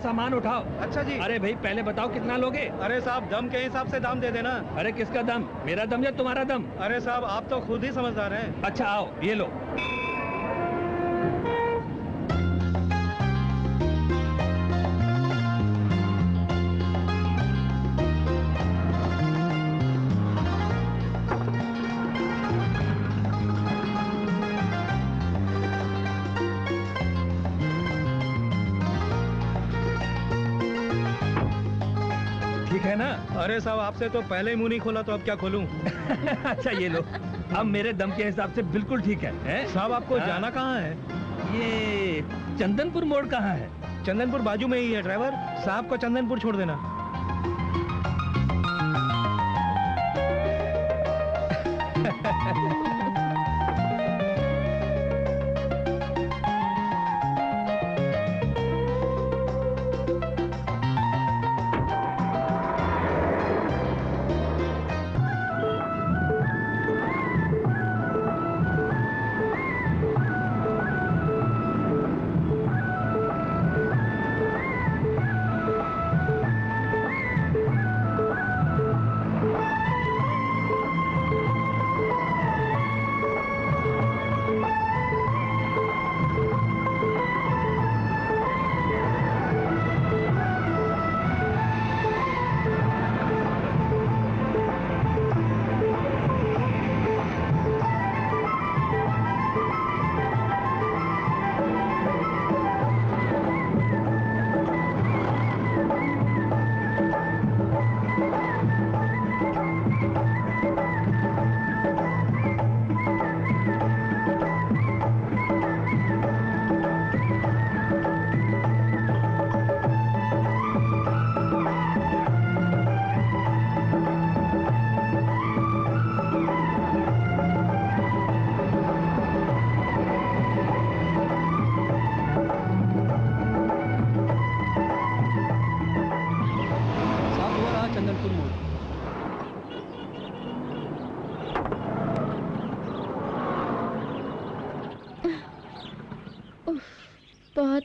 सामान उठाओ। अच्छा जी। अरे भाई पहले बताओ कितना लोगे? अरे साहब दम के हिसाब से दाम दे देना। अरे किसका दम, मेरा दम या तुम्हारा दम? अरे साहब आप तो खुद ही समझदार हैं। अच्छा आओ ये लो। है ना? अरे साहब आपसे तो पहले ही मुंह नहीं खोला तो अब क्या खोलूं? अच्छा ये लो, अब मेरे दम के हिसाब से बिल्कुल ठीक है। साहब आपको जाना कहाँ है? ये चंदनपुर मोड़ कहाँ है? चंदनपुर बाजू में ही है ड्राइवर साहब को चंदनपुर छोड़ देना।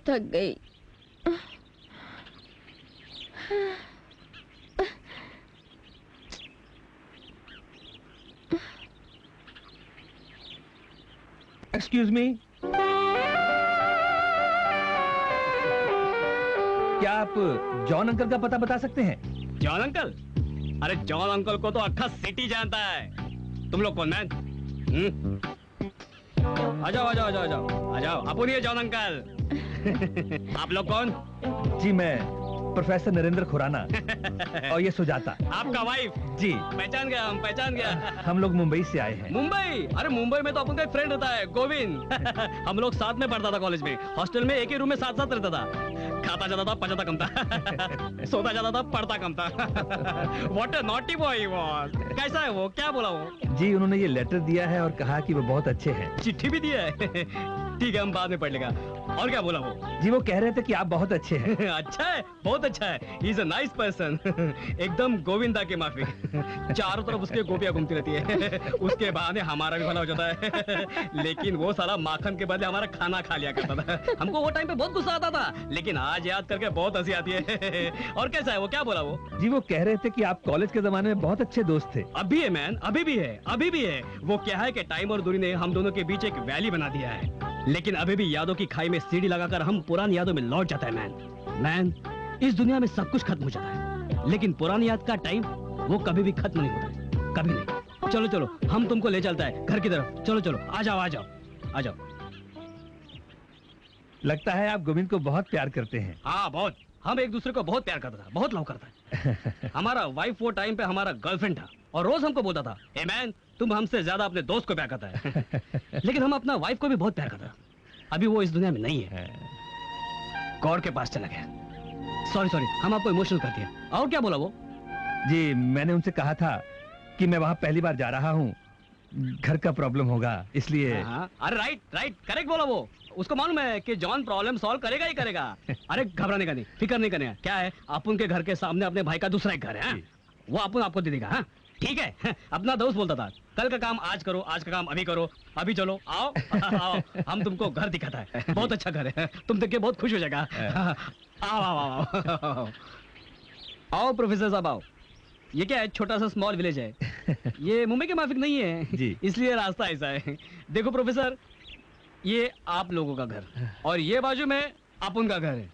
थक गई। एक्सक्यूज मी, क्या आप जॉन अंकल का पता बता सकते हैं? John uncle? अरे जॉन अंकल को तो अक्खा सिटी जानता है। तुम लोग कौन मैन? आ जाओ आ जाओ आ जाओ आ जाओ आ जाओ। आप बोलिए जॉन अंकल। आप लोग कौन? जी मैं प्रोफेसर नरेंद्र खुराना और ये सुजाता आपका वाइफ। जी पहचान गया, हम पहचान गया। हम लोग मुंबई से आए हैं। मुंबई? अरे मुंबई में तो अपन का एक फ्रेंड रहता है गोविंद। हम लोग साथ में पढ़ता था कॉलेज में, हॉस्टल में एक ही रूम में साथ साथ रहता था। खाता जाता था पचाता कम था। सोता जाता था पढ़ता कम था। What a naughty boy he was. कैसा है वो, क्या बोला वो? जी उन्होंने ये लेटर दिया है और कहा कि वो बहुत अच्छे हैं। चिट्ठी भी दिया है? ठीक है हम बाद में पढ़ लेगा। और क्या बोला वो? जी वो कह रहे थे कि आप बहुत अच्छे हैं। अच्छा है, बहुत अच्छा है। He is a nice person. एकदम गोविंदा के माफी। चारों तरफ उसके गोपियां घूमती रहती है। उसके बहाने हमारा भी भला हो जाता है। लेकिन वो साला माखन के बदले हमारा खाना खा लिया करता था। हमको वो टाइम पे बहुत गुस्सा आता था, लेकिन आज याद करके बहुत हंसी आती है। और कैसा है वो, क्या बोला वो? जी वो कह रहे थे कि आप कॉलेज के जमाने में बहुत अच्छे दोस्त थे। अभी है मैन, अभी भी है, अभी भी है। वो क्या है कि टाइम और दूरी ने हम दोनों के बीच एक वैली बना दिया है, लेकिन अभी भी यादों की खाई में सीढ़ी लगाकर हम पुरानी यादों में लौट जाता है मैन। इस दुनिया में सब कुछ खत्म हो जाता है, लेकिन पुरानी याद का टाइम वो कभी भी खत्म नहीं होता है, कभी नहीं। चलो चलो हम तुमको ले चलता है घर की तरफ। चलो चलो आ जाओ आ जाओ आ जाओ। लगता है आप गोविंद को बहुत प्यार करते हैं। हाँ बहुत। हम एक दूसरे को बहुत प्यार करता था, बहुत लव करता है। हमारा वाइफ वो टाइम पे हमारा गर्लफ्रेंड था और रोज हमको बोलता था, ए मैन तुम हमसे ज्यादा अपने दोस्त को प्यार करता है। लेकिन हम अपना वाइफ को भी बहुत प्यार करता। अभी वो इस दुनिया में नहीं है, गॉड के पास चला गया। सॉरी हम आपको इमोशनल कर दिया। और क्या बोला वो? जी मैंने उनसे कहा था कि मैं वहाँ पहली बार जा रहा हूँ, घर का प्रॉब्लम होगा इसलिए। अरे राइट करेक्ट बोला वो। उसको मालूम है कि जॉन प्रॉब्लम सॉल्व करेगा ही करेगा। अरे घबराने का नहीं, फिक्र नहीं करने का। क्या है, अपन के घर के सामने अपने भाई का दूसरा एक घर है, वो अपन आपको दे देगा। ठीक है। अपना दोस्त बोलता था कल का काम आज करो, आज का काम अभी करो, अभी चलो आओ। आओ हम तुमको घर दिखाता है, बहुत अच्छा घर है, तुम देख के बहुत खुश हो जाएगा। आओ आओ आओ आओ आओ प्रोफेसर साहब आओ। ये क्या है, छोटा सा स्मॉल विलेज है। ये मुंबई के माफिक नहीं है जी। इसलिए रास्ता ऐसा है। देखो प्रोफेसर, ये आप लोगों का घर और ये बाजू में अपुन का घर है।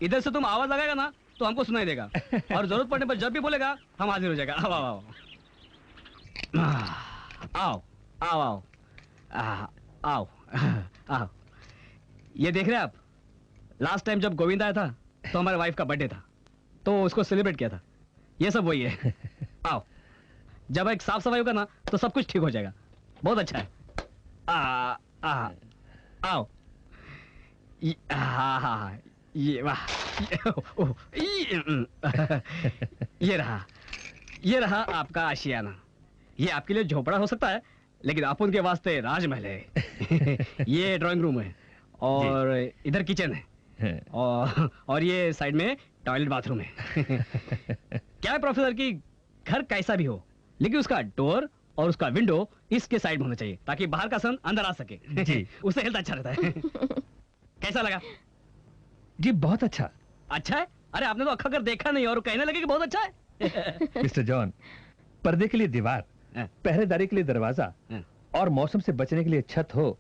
इधर से तुम आवाज लगाएगा ना तो हमको सुनाई देगा और जरूरत पड़ने पर जब भी बोलेगा हम हाजिर हो जाएगा। आओ आओ आओ आओ आओ आओ आओ। ये देख रहे हैं आप, लास्ट टाइम जब गोविंद आया था तो हमारे वाइफ का बर्थडे था तो उसको सेलिब्रेट किया था। ये सब वही है। आओ, जब एक साफ सफाई होगा ना तो सब कुछ ठीक हो जाएगा। बहुत अच्छा है। आओ। ये वाह, ये रहा आपका आशियाना। ये आपके लिए झोपड़ा हो सकता है लेकिन आप उनके वास्ते राजमहल है। ये ड्राइंग रूम है और इधर किचन है और ये साइड में टॉयलेट बाथरूम है। क्या है प्रोफेसर कि घर कैसा भी हो लेकिन उसका डोर और उसका विंडो इसके साइड में होना चाहिए ताकि बाहर का सन अंदर आ सके। जी। उससे हेल्थ अच्छा रहता है। कैसा लगा? जी बहुत अच्छा। अच्छा है? अरे आपने तो अक्खा कर देखा नहीं और कहने लगे कि बहुत अच्छा है। मिस्टर जॉन, पर्दे के लिए दीवार, पहरेदारी के लिए दरवाजा और मौसम से बचने के लिए छत हो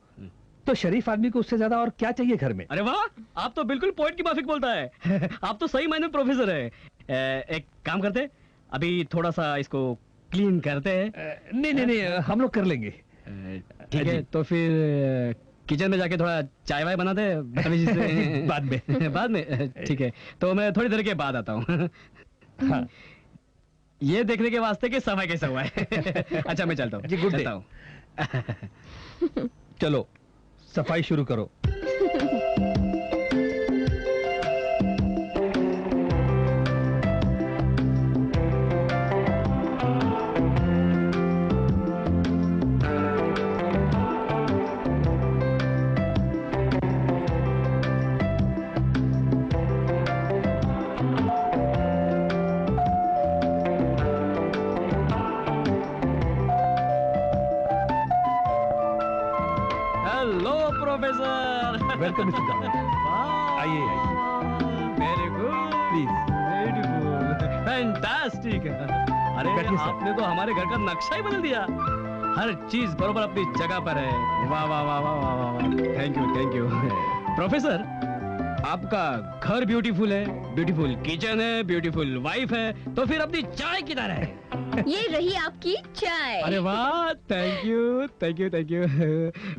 तो शरीफ आदमी को उससे ज्यादा और क्या चाहिए घर में? अरे वाह, आप तो बिल्कुल पॉइंट की माफिक बोलता है। आप तो सही मायने में प्रोफेसर है। एक काम करते हैं, अभी थोड़ा सा इसको क्लीन करते हैं। नहीं, हम लोग कर लेंगे। ठीक है, तो फिर किचन में जाके थोड़ा चाय वाय बना दे बाद में। बाद में ठीक है, तो मैं थोड़ी देर के बाद आता हूँ। हाँ। ये देखने के वास्ते कि सफाई कैसा हुआ है। अच्छा मैं चलता हूँ। जी गुड डे। चलो सफाई शुरू करो। Welcome mister John. आइए very good, please. Beautiful, fantastic. अरे आपने तो हमारे घर का नक्शा ही बदल दिया। हर चीज बरोबर अपनी जगह पर है। वाह वाह वाह वाह वाह वाह, थैंक यू। प्रोफेसर, आपका घर ब्यूटीफुल है, ब्यूटीफुल किचन है, ब्यूटीफुल वाइफ है, तो फिर अपनी चाय किधर है? ये रही आपकी चाय। अरे वाह, thank you.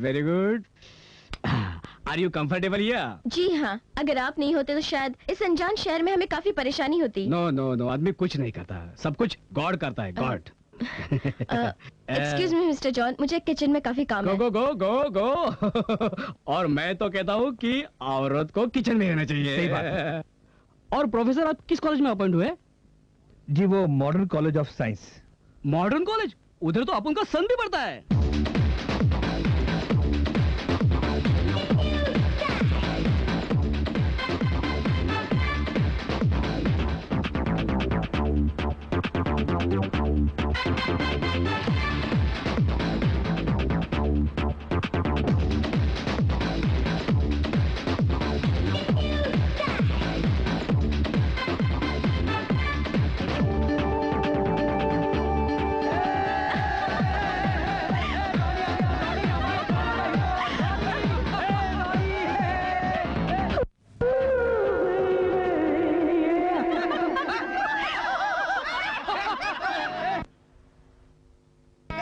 Very good. Are you comfortable here? जी हाँ, अगर आप नहीं होते तो शायद इस अनजान शहर में हमें काफी परेशानी होती। नो, आदमी कुछ नहीं करता, सब कुछ गॉड करता है, God. Excuse me mister John, मुझे किचन में काफी काम है। गो। और मैं तो कहता हूँ कि औरत को किचन में रहना चाहिए। सही बात है। और प्रोफेसर, आप किस कॉलेज में अपॉइंट हुए? जी वो modern college of science. Modern college? उधर तो अपन का सन भी पढ़ता है।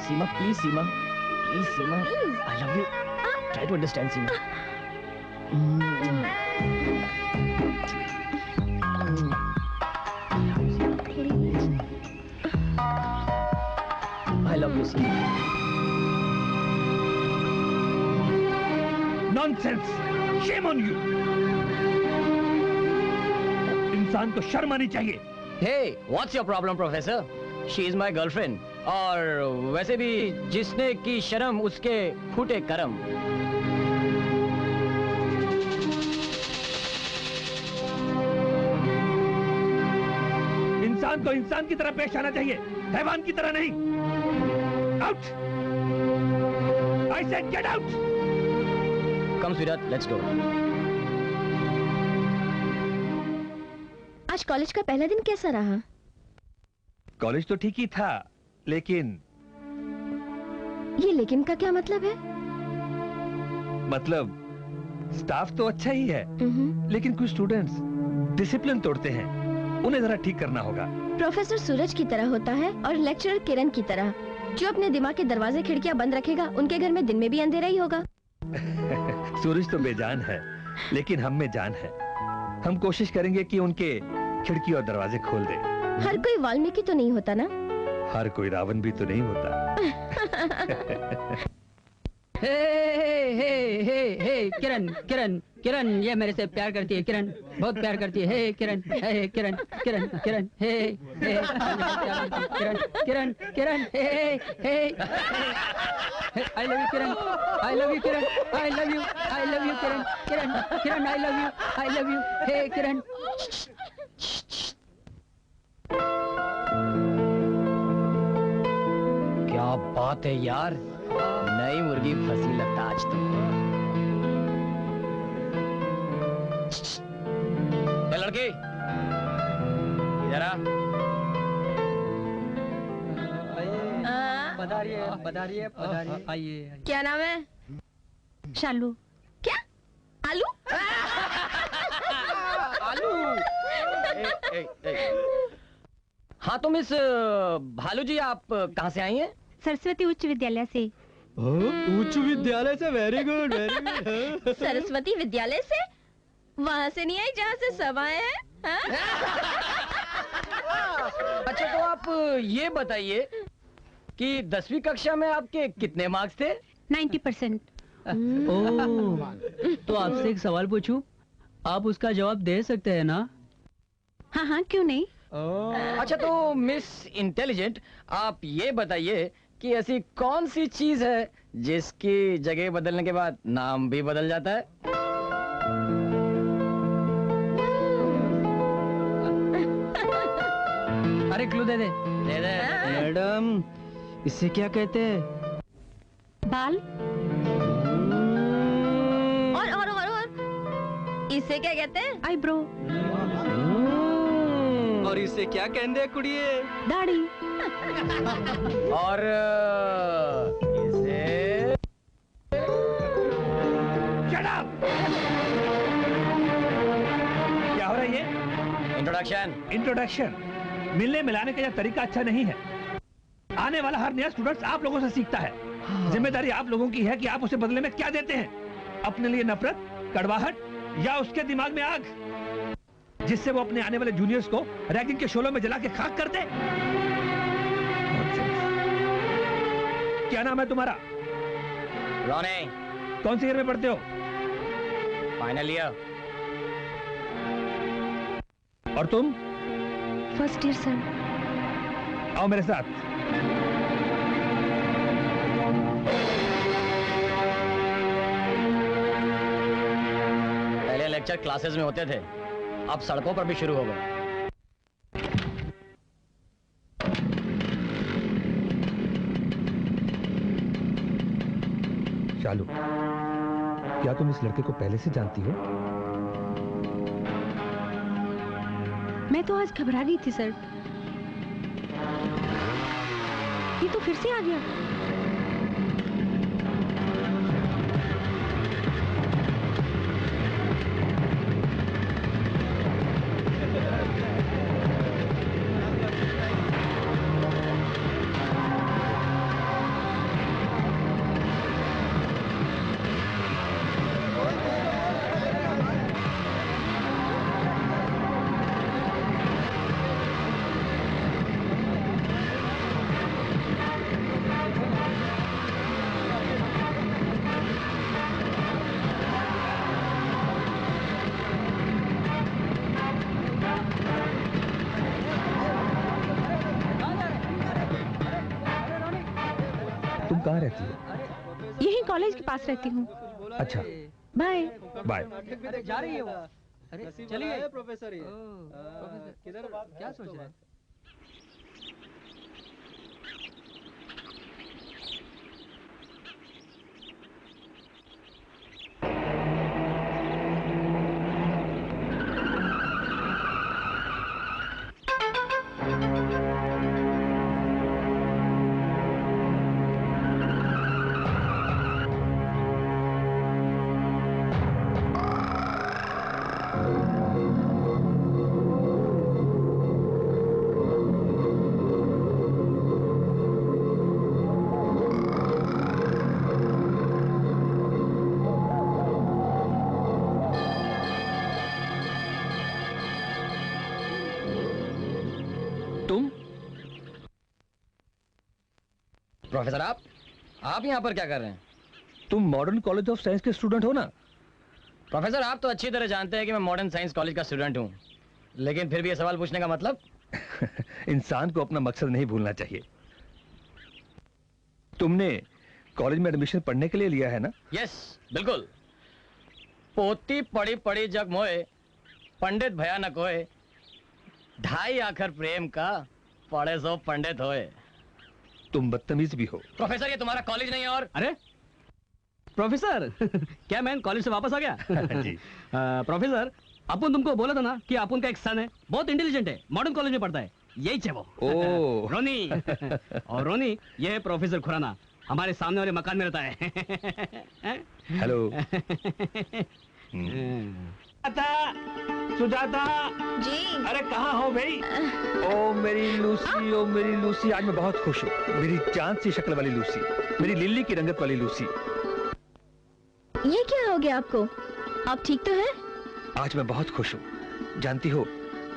Seema, please, Seema. I love you. Try to understand, Seema. I love you, Seema. Nonsense! Shame on you! इंसान को शर्म आनी चाहिए। Hey, what's your problem, Professor? She is my girlfriend. और वैसे भी जिसने की शर्म उसके फूटे करम। इंसान को इंसान की तरह पेश आना चाहिए, हैवान की तरह नहीं। Out! I said get out! Come, sweetheart, let's go. आज कॉलेज का पहला दिन कैसा रहा? कॉलेज तो ठीक ही था, लेकिन ये लेकिन का क्या मतलब है? मतलब स्टाफ तो अच्छा ही है, लेकिन कुछ स्टूडेंट्स डिसिप्लिन तोड़ते हैं, उन्हें जरा ठीक करना होगा। प्रोफेसर सूरज की तरह होता है और लेक्चरर किरण की तरह, जो अपने दिमाग के दरवाजे खिड़कियां बंद रखेगा, उनके घर में दिन में भी अंधेरा ही होगा। सूरज तो बेजान है, लेकिन हम में जान है। हम कोशिश करेंगे कि उनके खिड़की और दरवाजे खोल दे। हर कोई वाल्मीकि तो नहीं होता ना? हर कोई रावण भी तो नहीं होता। हे हे हे हे किरण किरण किरण, ये मेरे से प्यार करती है किरण, बहुत प्यार करती है। Hey Kiran, hey Kiran Kiran Kiran, hey hey Kiran Kiran Kiran, hey hey I love you Kiran, I love you Kiran, I love you Kiran Kiran Kiran, I love you hey Kiran. क्या बात है यार, नई मुर्गी फंसी लगता आज तो। ये लड़की इधर आ। पधारिए आइए। क्या नाम है? शालू। क्या? आलू? आलू। हाँ तो मिस भालू जी, आप कहाँ से आई हैं? सरस्वती उच्च विद्यालय से। उच्च विद्यालय से, very good very good. Saraswati विद्यालय से? वहाँ से नहीं आई जहाँ से सब आए हैं? अच्छा तो आप ये बताइए कि 10वीं कक्षा में आपके कितने मार्क्स थे? 90%। ओह, तो आपसे एक सवाल पूछूं, आप उसका जवाब दे सकते हैं ना? हाँ हाँ, क्यों नहीं। अच्छा तो मिस इंटेलिजेंट, आप ये बताइए कि ऐसी कौन सी चीज है जिसकी जगह बदलने के बाद नाम भी बदल जाता है? अरे क्लू दे दे। दे दे। मैडम, इसे क्या कहते हैं? बाल। और इसे क्या कहते हैं? आईब्रो। और इसे क्या कहते हैं कुड़िए? दाढ़ी। और इसे Shut up! क्या हो रहा है ये? इंट्रोडक्शन। मिलने मिलाने का यह तरीका अच्छा नहीं है। आने वाला हर नया स्टूडेंट आप लोगों से सीखता है। जिम्मेदारी आप लोगों की है कि आप उसे बदले में क्या देते हैं। अपने लिए नफरत, कड़वाहट या उसके दिमाग में आग, जिससे वो अपने आने वाले जूनियर्स को रैगिंग के शोलों में जला के खाक कर दे। क्या नाम है तुम्हारा? रोने। कौन सी ईयर में पढ़ते हो? Final year. और तुम? First year sir. आओ मेरे साथ। पहले लेक्चर क्लासेस में होते थे, अब सड़कों पर भी शुरू हो गए। शालू, क्या तुम इस लड़के को पहले से जानती हो? मैं तो आज घबरा गई थी सर। ये तो फिर से आ गया। तुम कहाँ रहती हो? यही कॉलेज के पास रहती हूँ। अच्छा, बाय। बाय। जा रही है वो। अरे चलिए प्रोफेसर, ये प्रोफेसर किधर, क्या सोच रहे हैं? तुम? प्रोफेसर आप यहाँ पर क्या कर रहे हैं? तुम मॉडर्न कॉलेज ऑफ साइंस के स्टूडेंट हो ना? प्रोफेसर आप तो अच्छी तरह जानते हैं कि मैं मॉडर्न साइंस कॉलेज का स्टूडेंट हूँ, लेकिन फिर भी ये सवाल पूछने का मतलब? इंसान को अपना मकसद नहीं भूलना चाहिए। तुमने कॉलेज में एडमिशन पढ़ने के लिए लिया है ना? यस, बिल्कुल। पोती पड़ी पड़ी जग मोए, पंडित भयानक होए, ढाई आखर प्रेम का, पढ़े सो पंडित होए। तुम बदतमीज भी हो। प्रोफेसर ये तुम्हारा कॉलेज नहीं है। और अरे प्रोफेसर क्या मैं कॉलेज से वापस आ गया? जी। प्रोफेसर अपन तुमको बोला था ना कि अपन का एक सन है, बहुत इंटेलिजेंट है, मॉडर्न कॉलेज में पढ़ता है, यही है वो। ओह। रोनी। और रोनी ये है प्रोफेसर खुराना, हमारे सामने वाले मकान में रहता है। हेलो। सुजाता जी। अरे कहाँ हो भाई? ओ मेरी लूसी, ओ मेरी लूसी, आज मैं बहुत खुश हूँ। मेरी चांद सी शक्ल वाली लूसी, मेरी लिल्ली की रंगत वाली लूसी। ये क्या हो गया आपको? आप ठीक तो हैं? आज मैं बहुत खुश हूँ। जानती हो,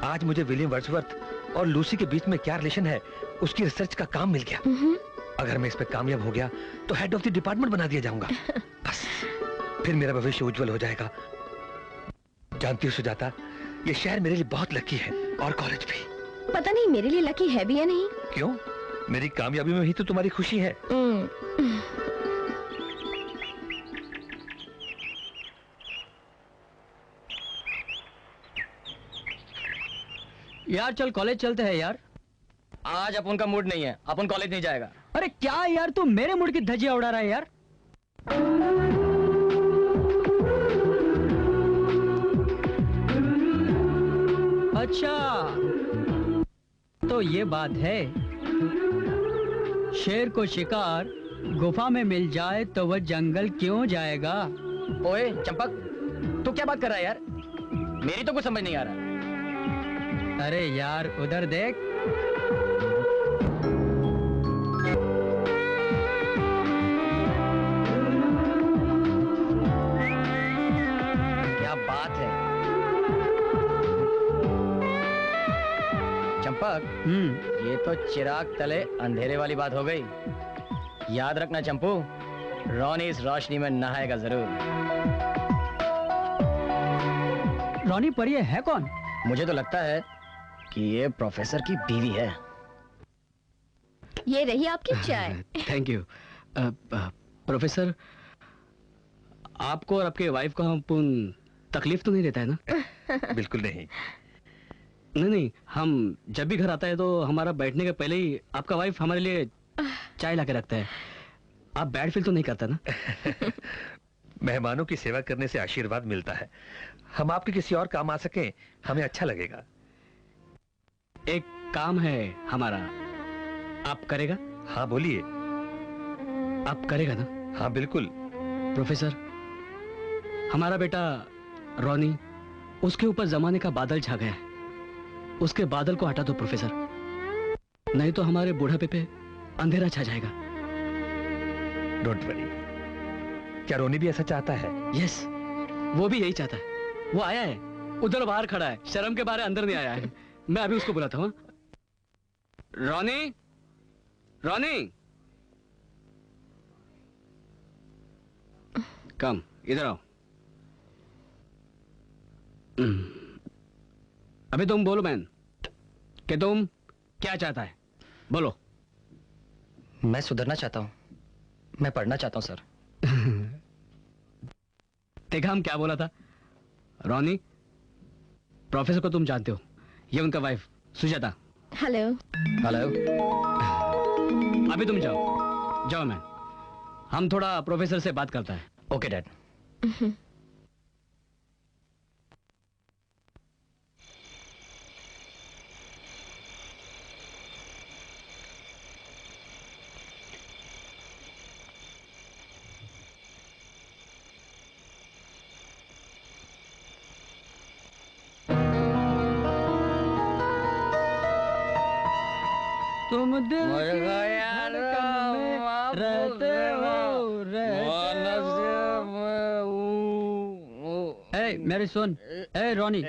आज मुझे विलियम वर्ड्सवर्थ और लूसी के बीच में क्या रिलेशन है, उसकी रिसर्च का काम मिल गया। अगर मैं इस पे कामयाब हो गया तो हेड ऑफ द डिपार्टमेंट बना दिया जाऊंगा। बस फिर मेरा भविष्य उज्जवल हो जाएगा। जानती हो सुजाता, ये शहर मेरे लिए बहुत लकी है, और कॉलेज भी। पता नहीं मेरे लिए लकी है भी या नहीं। क्यों? मेरी कामयाबी में ही तो तुम्हारी खुशी है। यार चल कॉलेज चलते हैं यार। आज अपन का मूड नहीं है, अपन कॉलेज नहीं जाएगा। अरे क्या यार, तू मेरे मूड की धज्जियां उड़ा रहा है यार। अच्छा तो ये बात है, शेर को शिकार गुफा में मिल जाए तो वह जंगल क्यों जाएगा? ओए चंपक, तू क्या बात कर रहा है यार? मेरी तो कुछ समझ नहीं आ रहा। अरे यार उधर देख। क्या बात है चंपक, ये तो चिराग तले अंधेरे वाली बात हो गई। याद रखना चंपू, रोनी इस रोशनी में नहाएगा जरूर। रोनी पर ये है कौन? मुझे तो लगता है कि ये प्रोफेसर की बीवी है। ये रही आपकी चाय। Thank you. प्रोफेसर, आपको और आपके वाइफ को हम तकलीफ तो नहीं देता है ना? बिल्कुल नहीं। नहीं, हम जब भी घर आता है तो हमारा बैठने के पहले ही आपका वाइफ हमारे लिए चाय ला के रखता है। आप बैड फील तो नहीं करता ना? मेहमानों की सेवा करने से आशीर्वाद मिलता है। हम आपके किसी और काम आ सकें, हमें अच्छा लगेगा। एक काम है हमारा, आप करेगा? हाँ बोलिए। आप करेगा ना? हाँ बिल्कुल। प्रोफेसर, हमारा बेटा रोनी, उसके ऊपर जमाने का बादल छा गया है। उसके बादल को हटा दो प्रोफेसर, नहीं तो हमारे बुढ़ापे पे अंधेरा छा जाएगा। Don't worry. क्या रोनी भी ऐसा चाहता है? यस, वो भी यही चाहता है। वो आया है, उधर बाहर खड़ा है, शर्म के बारे अंदर नहीं आया है। मैं अभी उसको बुलाता हूँ। रोनी, रोनी, कम इधर आओ। अभी तुम बोलो मैन, कि तुम क्या चाहता है? बोलो। मैं सुधरना चाहता हूँ, मैं पढ़ना चाहता हूँ सर। देखा हम क्या बोला था? रोनी, प्रोफेसर को तुम जानते हो, ये उनका वाइफ सुजाता। हेलो। हेलो। अभी तुम जाओ, जाओ मैन, हम थोड़ा प्रोफेसर से बात करता है। Okay dad. तुम दिल मुझको की यार धड़कन में माफ रहते हो, ए मेरी सुन, ए रोनी,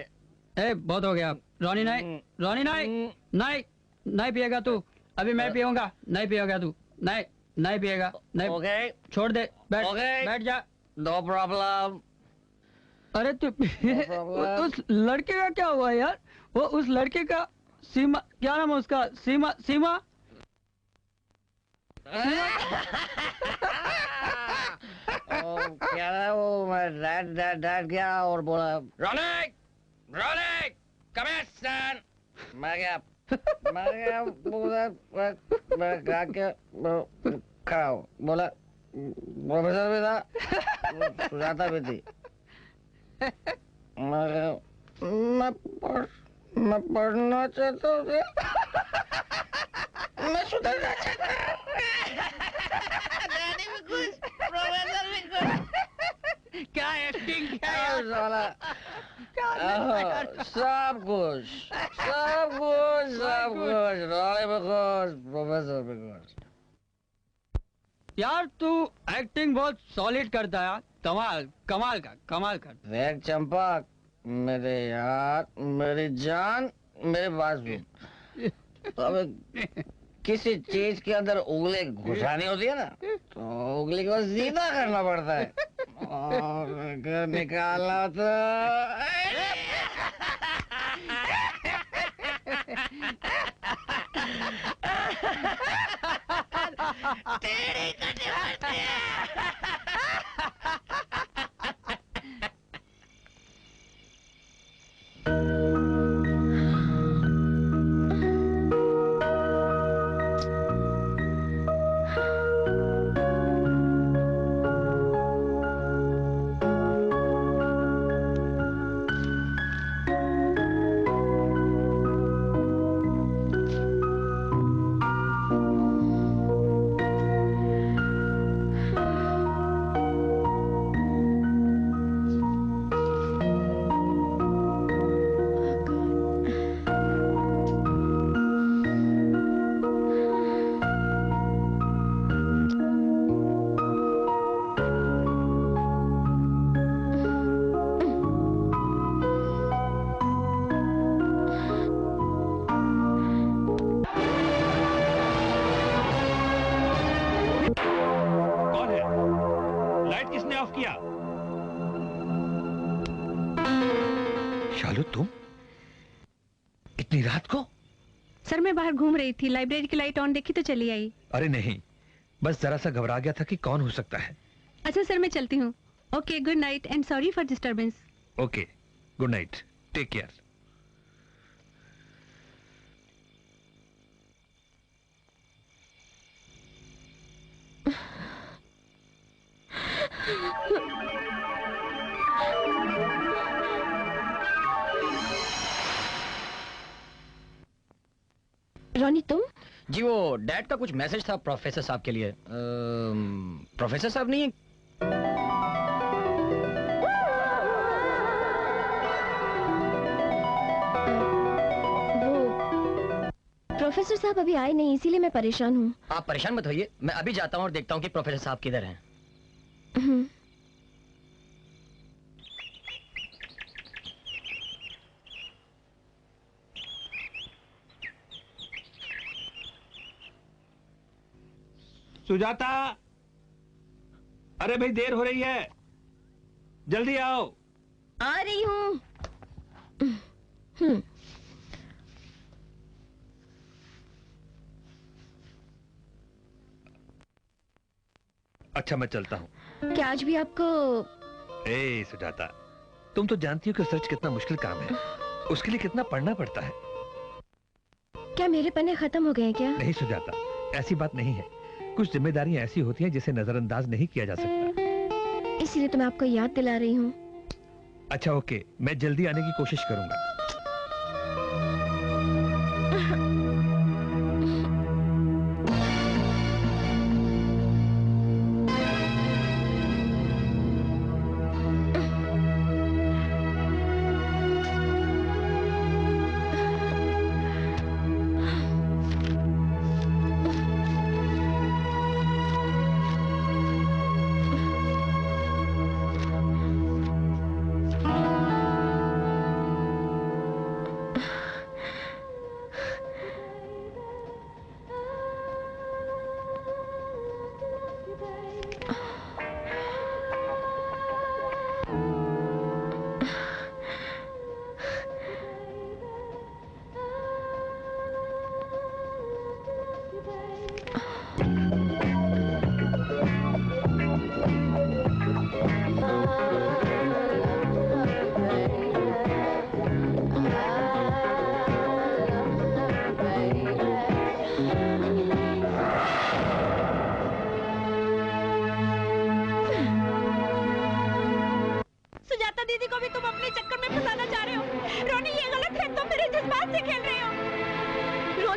ए बहुत हो गया। रोनी नहीं, रोनी नहीं, नहीं, नहीं पिएगा तू, अभी मैं पीऊंगा। नहीं पिएगा तू, नहीं नहीं पिएगा, नहीं। ओके छोड़ दे, बैठ Okay. बैठ जा। No problem. अरे तू उस लड़के का क्या हुआ यार? वो उस लड़के का सीमा, क्या नाम है उसका? सीमा, सीमा। क्या है वो? मैं डैड डैड डैड गया और बोला रोनिक रोनिक कम हियर सन। मैं गया बोला मैं गा के खड़ा हूँ। बोला प्रोफेसर भी था, सुजाता भी थी। मैं पढ़ना चाहता हूँ, मैं सुधरना चाहता हूँ। डैडी भी खुश, प्रोफेसर भी खुश। क्या एक्टिंग, क्या सब कुछ सब कुछ सब कुछ, रोले भी खुश, प्रोफेसर भी खुश। यार तू एक्टिंग बहुत सॉलिड करता है, कमाल कमाल का, कमाल कर। देख चंपक, मेरे यार, मेरी जान, मेरे पास भी अब किसी चीज के अंदर उंगली घुसानी होती है ना, तो उंगली को सीधा करना पड़ता है और अगर निकाला तो तेरी कटी पड़ती है। शालू तुम इतनी रात को? सर मैं बाहर घूम रही थी, लाइब्रेरी की लाइट ऑन देखी तो चली आई। अरे नहीं, बस जरा सा घबरा गया था कि कौन हो सकता है। अच्छा सर मैं चलती हूँ। Okay good night and sorry for disturbance. Okay good night, take care. Ronnie तुम? जी वो डैड का कुछ मैसेज था प्रोफेसर साहब के लिए। प्रोफेसर साहब नहीं है? वो प्रोफेसर साहब अभी आए नहीं, इसीलिए मैं परेशान हूँ। आप परेशान मत होइए, मैं अभी जाता हूँ और देखता हूँ कि प्रोफेसर साहब किधर हैं। सुजाता, अरे भाई देर हो रही है, जल्दी आओ। आ रही हूँ। अच्छा मैं चलता हूँ। क्या आज भी आपको? ए सुजाता, तुम तो जानती हो कि सर्च कितना मुश्किल काम है, उसके लिए कितना पढ़ना पड़ता है। क्या मेरे पन्ने खत्म हो गए हैं क्या? नहीं सुजाता, ऐसी बात नहीं है। कुछ जिम्मेदारियां ऐसी होती हैं जिसे नजरअंदाज नहीं किया जा सकता। इसलिए तो मैं आपको याद दिला रही हूँ। अच्छा ओके, मैं जल्दी आने की कोशिश करूंगा।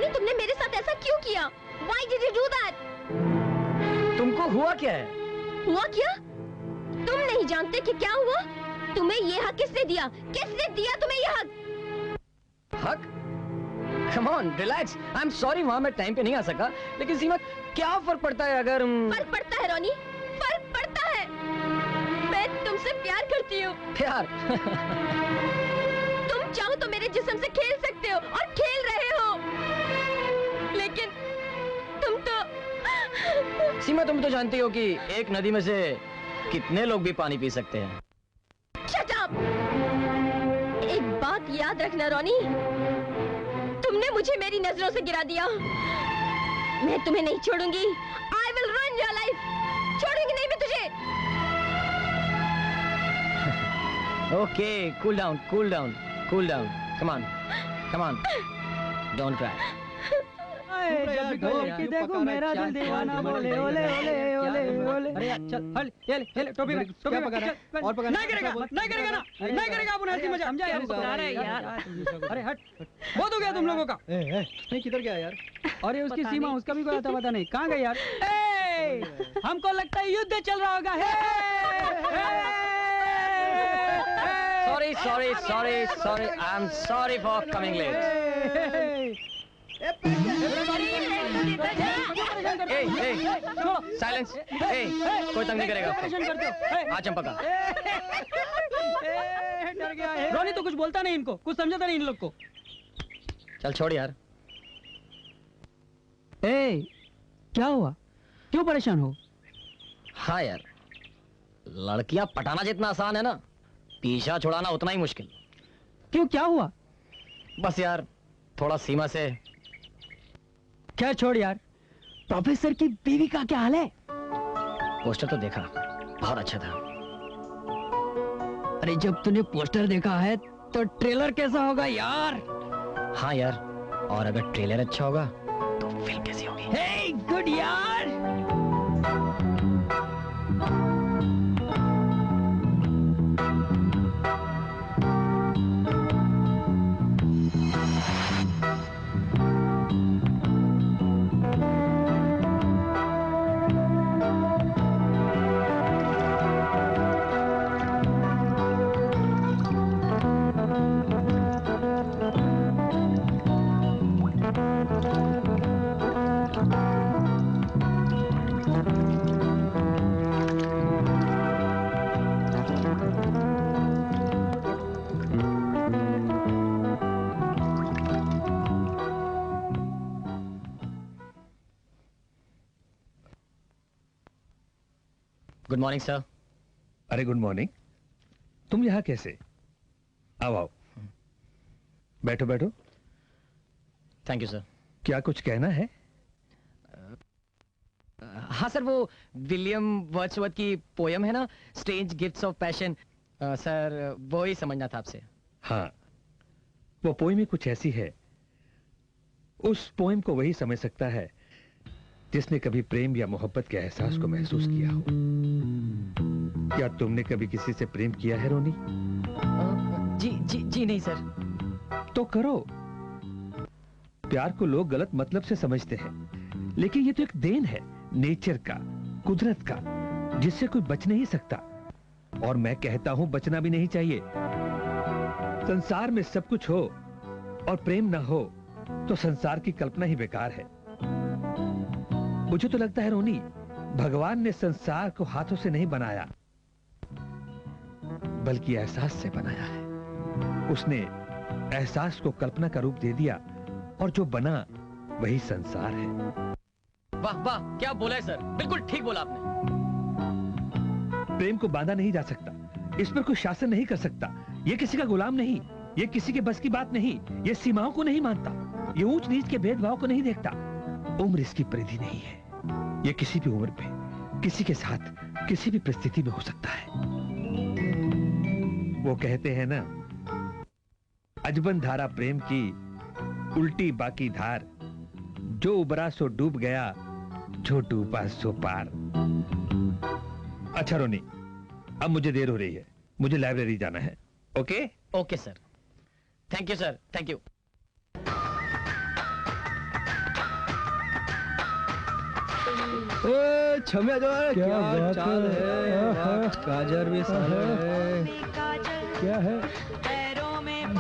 रोनी, तुमने मेरे साथ ऐसा क्यों किया? Why did you do that? तुमको हुआ क्या है? हुआ क्या? तुम नहीं जानते कि क्या हुआ? तुम्हें ये हक किसने दिया? किसने दिया तुम्हें ये हक? हक? Come on, relax. I'm sorry वहाँ मैं टाइम पे नहीं आ सका, लेकिन सीमा क्या फर्क पड़ता है अगर फर्क पड़ता है रोनी, फर्क पड़ता है। मैं तुमसे प्यार करती हूँ। प्यार? तुम चाहो तो मेरे जिस्म से खेल सकते हो और खेल रहे हो, लेकिन तुम तो सीमा तुम तो जानती हो कि एक नदी में से कितने लोग भी पानी पी सकते हैं। Shut up! एक बात याद रखना रोनी, तुमने मुझे मेरी नजरों से गिरा दिया। मैं तुम्हें नहीं छोड़ूंगी। I will ruin your life. छोड़ूंगी नहीं मैं तुझे। Okay, cool down, cool down, cool down. Come on, come on. Don't cry. देखो मेरा दिल दीवाना बोले ओले ओले ओले ओले। अरे चल हल ये ले टोपी में टोपी पकड़ और पकड़। नहीं करेगा ना, नहीं करेगा अपन हंसी मजा समझा यार। अरे यार अरे हट, बहुत हो गया तुम लोगों का। नहीं किधर गया यार? अरे उसकी सीमा, उसका भी कोई आता पता नहीं कहाँ गई यार। हमको लगता है युद्ध चल रहा होगा। Sorry. I'm sorry for coming late. Silence. कोई तंग नहीं करेगा। आ चंपा का। रोनी तो कुछ बोलता नहीं, इनको कुछ समझाता नहीं इन लोग को। चल छोड़ यार। क्या हुआ, क्यों परेशान हो? हाँ यार, लड़कियां पटाना जितना आसान है ना, पीछा छुड़ाना उतना ही मुश्किल। क्यों, क्या हुआ? बस यार थोड़ा सीमा से। क्या छोड़ यार, प्रोफेसर की बीवी का क्या हाल है? पोस्टर तो देखा, बहुत अच्छा था। अरे जब तूने पोस्टर देखा है तो ट्रेलर कैसा होगा यार? हाँ यार, और अगर ट्रेलर अच्छा होगा तो फिल्म कैसी होगी? हे गुड यार। Good morning sir. अरे गुड मॉर्निंग, तुम यहाँ कैसे? आओ आओ, बैठो बैठो। Thank you sir. क्या कुछ कहना है? हाँ सर, वो विलियम वर्ड्सवर्थ की पोयम है ना, strange gifts of passion, sir वो ही समझना था आपसे। हाँ, वो पोयम ही कुछ ऐसी है, उस पोयम को वही समझ सकता है जिसने कभी प्रेम या मोहब्बत के एहसास को महसूस किया हो। क्या तुमने कभी किसी से प्रेम किया है रोनी? जी नहीं सर। तो करो। प्यार को लोग गलत मतलब से समझते हैं, लेकिन ये तो एक देन है, नेचर का, कुदरत का, जिससे कोई बच नहीं सकता। और मैं कहता हूं बचना भी नहीं चाहिए। संसार में सब कुछ हो और प्रेम ना हो तो संसार की कल्पना ही बेकार है। मुझे तो लगता है रोनी, भगवान ने संसार को हाथों से नहीं बनाया, बल्कि एहसास से बनाया है। उसने एहसास को कल्पना का रूप दे दिया और जो बना वही संसार है। वाह वाह, क्या बोला है सर, बिल्कुल ठीक बोला आपने। प्रेम को बांधा नहीं जा सकता, इस पर कोई शासन नहीं कर सकता। ये किसी का गुलाम नहीं, ये किसी के बस की बात नहीं, ये सीमाओं को नहीं मानता, ये ऊंच नीच के भेदभाव को नहीं देखता। उम्र इसकी परिधि नहीं है, ये किसी भी उम्र पे, किसी के साथ, किसी भी परिस्थिति में हो सकता है। वो कहते हैं ना, अजबन धारा प्रेम की, उल्टी बाकी धार, जो उबरा सो डूब गया, जो डूबा सो पार। अच्छा रोनी, अब मुझे देर हो रही है, मुझे लाइब्रेरी जाना है। Okay sir. Thank you sir, thank you. छमिया जो है क्या बात चाल है? वाह, गाजर भी साले है। क्या है?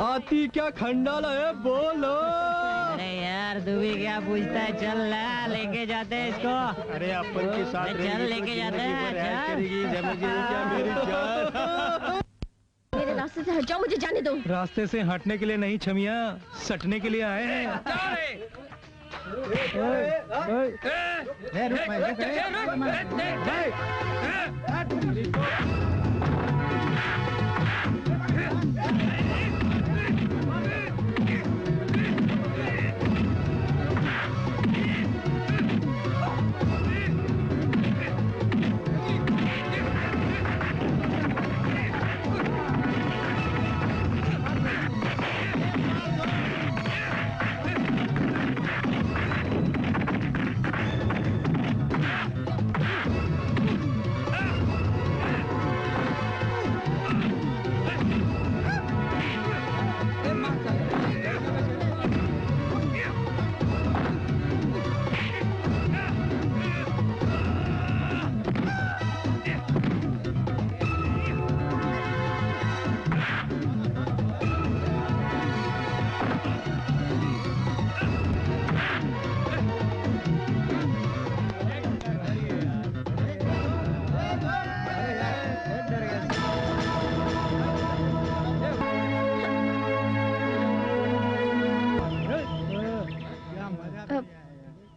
आती क्या खंडाला है बोलो। अरे यार तू भी क्या पूछता है, चल ना लेके जाते हैं इसको। अरे अपन के साथ चल लेके जाते हैं, मेरे रास्ते से हट जाओ, मुझे जाने दो। रास्ते से हटने के लिए नहीं छमिया, सटने के लिए आए हैं।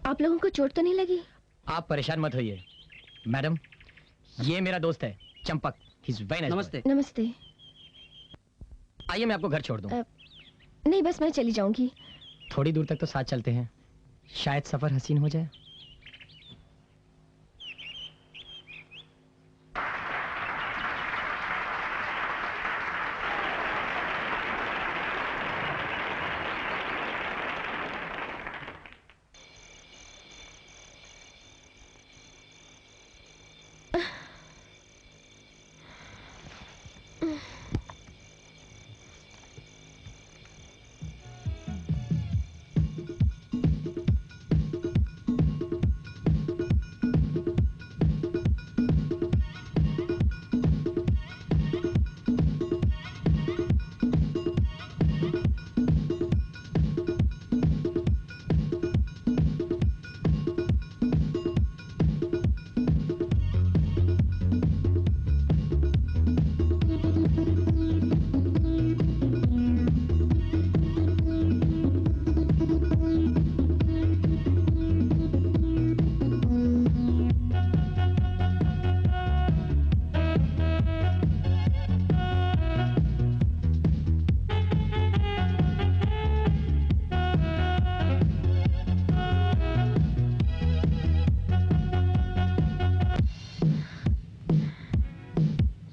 आप लोगों को चोट तो नहीं लगी? आप परेशान मत होइए मैडम, ये मेरा दोस्त है चंपक। नमस्ते। नमस्ते। आइए मैं आपको घर छोड़ दूं। नहीं बस मैं चली जाऊंगी। थोड़ी दूर तक तो साथ चलते हैं, शायद सफर हसीन हो जाए।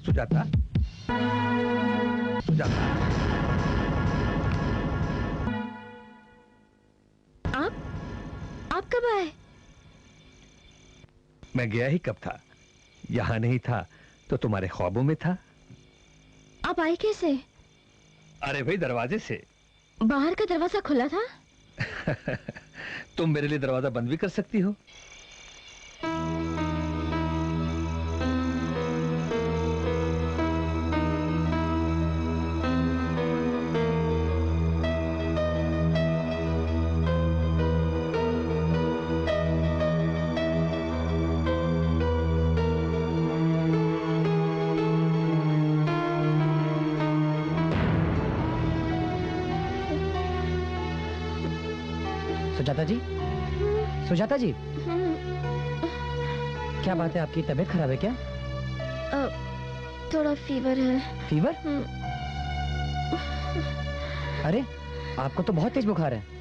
सुजाता, सुजाता, आप कब आए? मैं गया ही कब था, यहाँ नहीं था तो तुम्हारे ख्वाबों में था। आप आए कैसे? अरे भाई दरवाजे से। बाहर का दरवाजा खुला था? तुम मेरे लिए दरवाजा बंद भी कर सकती हो। सुजाता जी, सुजाता जी, क्या बात है, आपकी तबीयत खराब है क्या? थोड़ा फीवर है। फीवर? अरे आपको तो बहुत तेज बुखार है।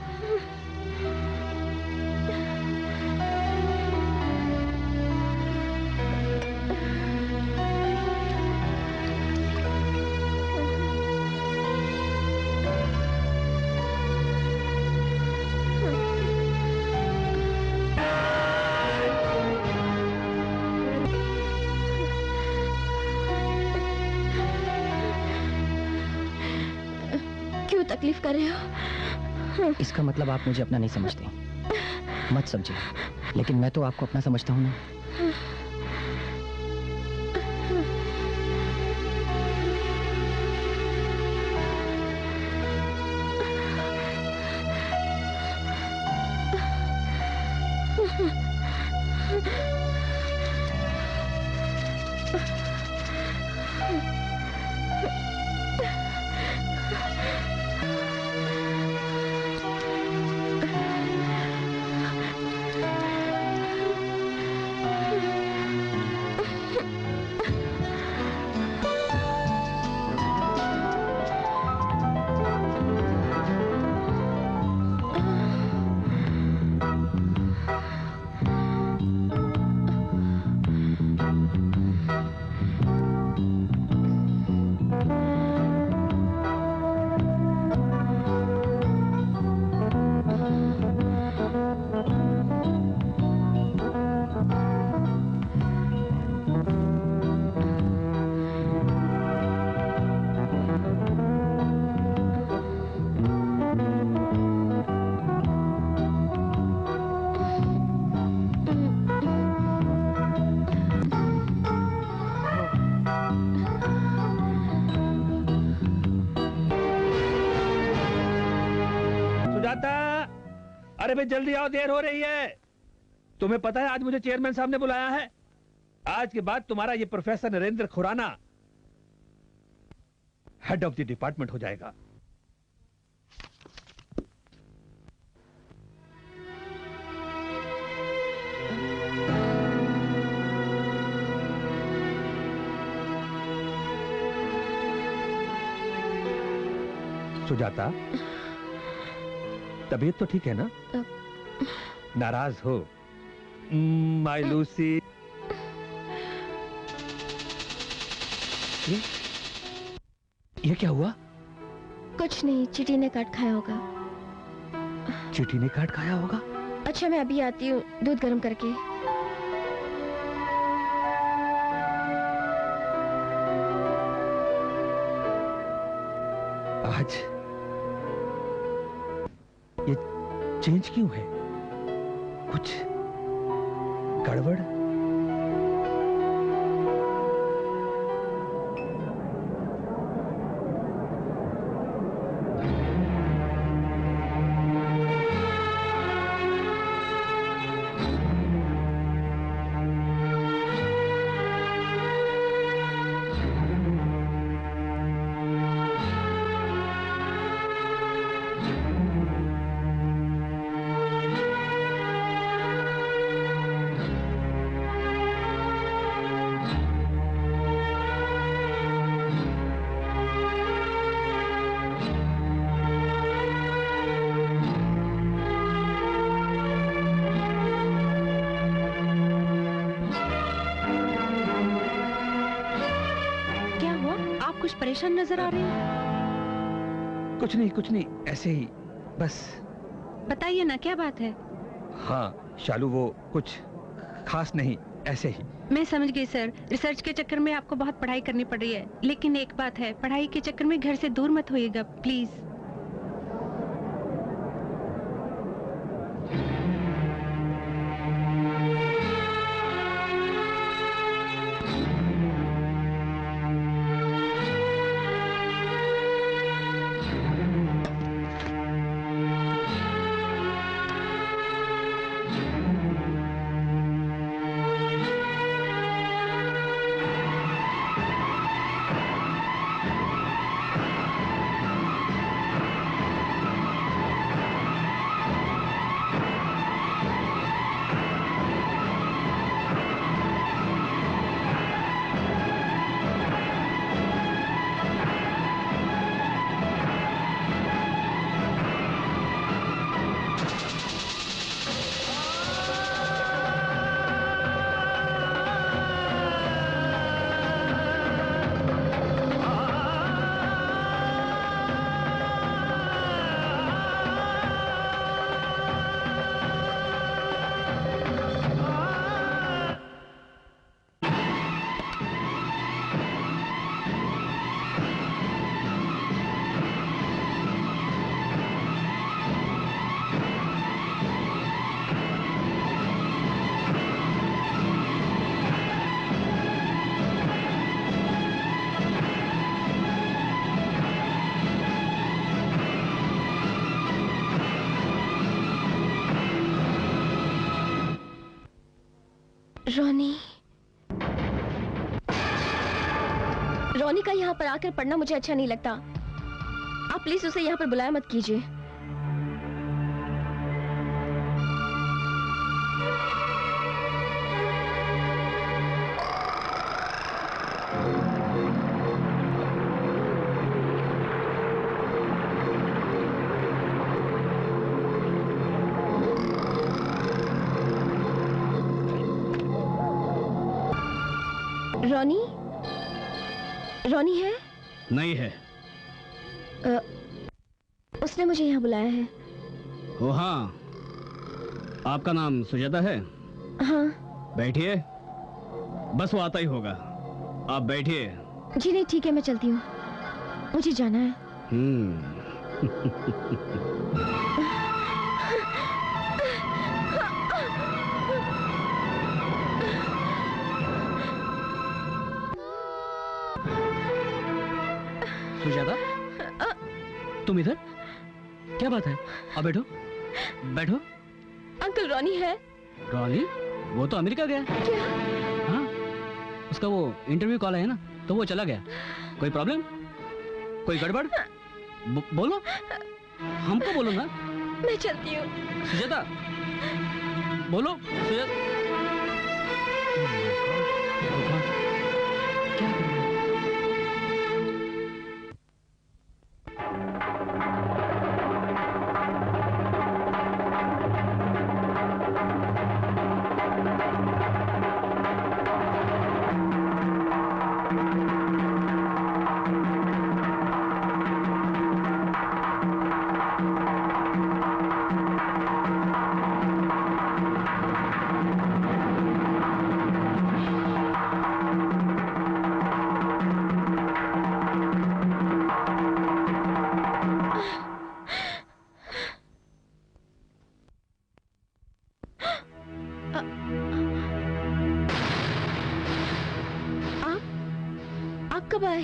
तकलीफ कर रहे हो? इसका मतलब आप मुझे अपना नहीं समझते। मत समझिए, लेकिन मैं तो आपको अपना समझता हूँ ना। अरे भाई जल्दी आओ, देर हो रही है। तुम्हें पता है आज मुझे चेयरमैन साहब ने बुलाया है। आज के बाद तुम्हारा ये professor Narendra Khurana head of the department हो जाएगा। सुजाता, तबीयत तो ठीक है ना? नाराज हो? My Lucy. ये क्या हुआ? कुछ नहीं, चींटी ने काट खाया होगा। चींटी ने काट खाया होगा? अच्छा मैं अभी आती हूँ दूध गर्म करके। आज ये चेंज क्यों है? कुछ गड़बड़? परेशान नजर आ रहे हैं। कुछ नहीं, ऐसे ही बस। बताइए ना क्या बात है? हाँ शालू, वो कुछ खास नहीं, ऐसे ही। मैं समझ गई सर, रिसर्च के चक्कर में आपको बहुत पढ़ाई करनी पड़ रही है, लेकिन एक बात है, पढ़ाई के चक्कर में घर से दूर मत होइएगा प्लीज। रोनी, रोनी का यहाँ पर आकर पढ़ना मुझे अच्छा नहीं लगता। आप प्लीज उसे यहाँ पर बुलाया मत कीजिए। रोनी, रोनी है? नहीं है। उसने मुझे यहाँ बुलाया है। ओ हाँ, आपका नाम सुजाता है? हाँ। बैठिए, बस वो आता ही होगा, आप बैठिए। जी नहीं, ठीक है, मैं चलती हूँ, मुझे जाना है। सुजाता, तुम इधर? क्या बात है? अब बैठो, बैठो। अंकल, रोनी है? रोनी? वो तो अमेरिका गया। क्या? हाँ, उसका वो इंटरव्यू कॉल है ना, तो वो चला गया। कोई प्रॉब्लम? कोई गड़बड़? बोलो, हमको बोलो ना। मैं चलती हूँ। सुजाता, बोलो सुजाता। क्या कर रहे हो? कब आए?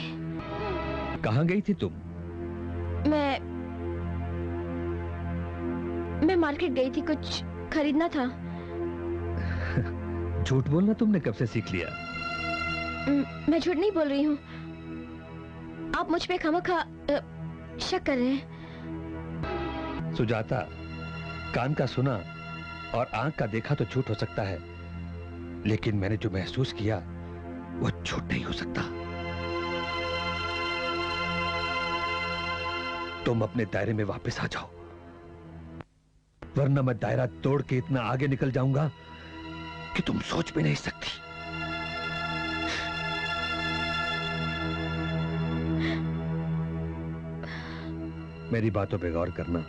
कहाँ गई थी तुम? मैं मार्केट गई थी, कुछ खरीदना था। झूठ बोलना तुमने कब से सीख लिया? मैं झूठ नहीं बोल रही हूँ, आप मुझ पे खामखा शक कर रहे हैं। सुजाता, कान का सुना और आंख का देखा तो झूठ हो सकता है, लेकिन मैंने जो महसूस किया वो झूठ नहीं हो सकता। तुम अपने दायरे में वापस आ जाओ, वरना मैं दायरा तोड़ के इतना आगे निकल जाऊंगा कि तुम सोच भी नहीं सकती। मेरी बातों पे गौर करना।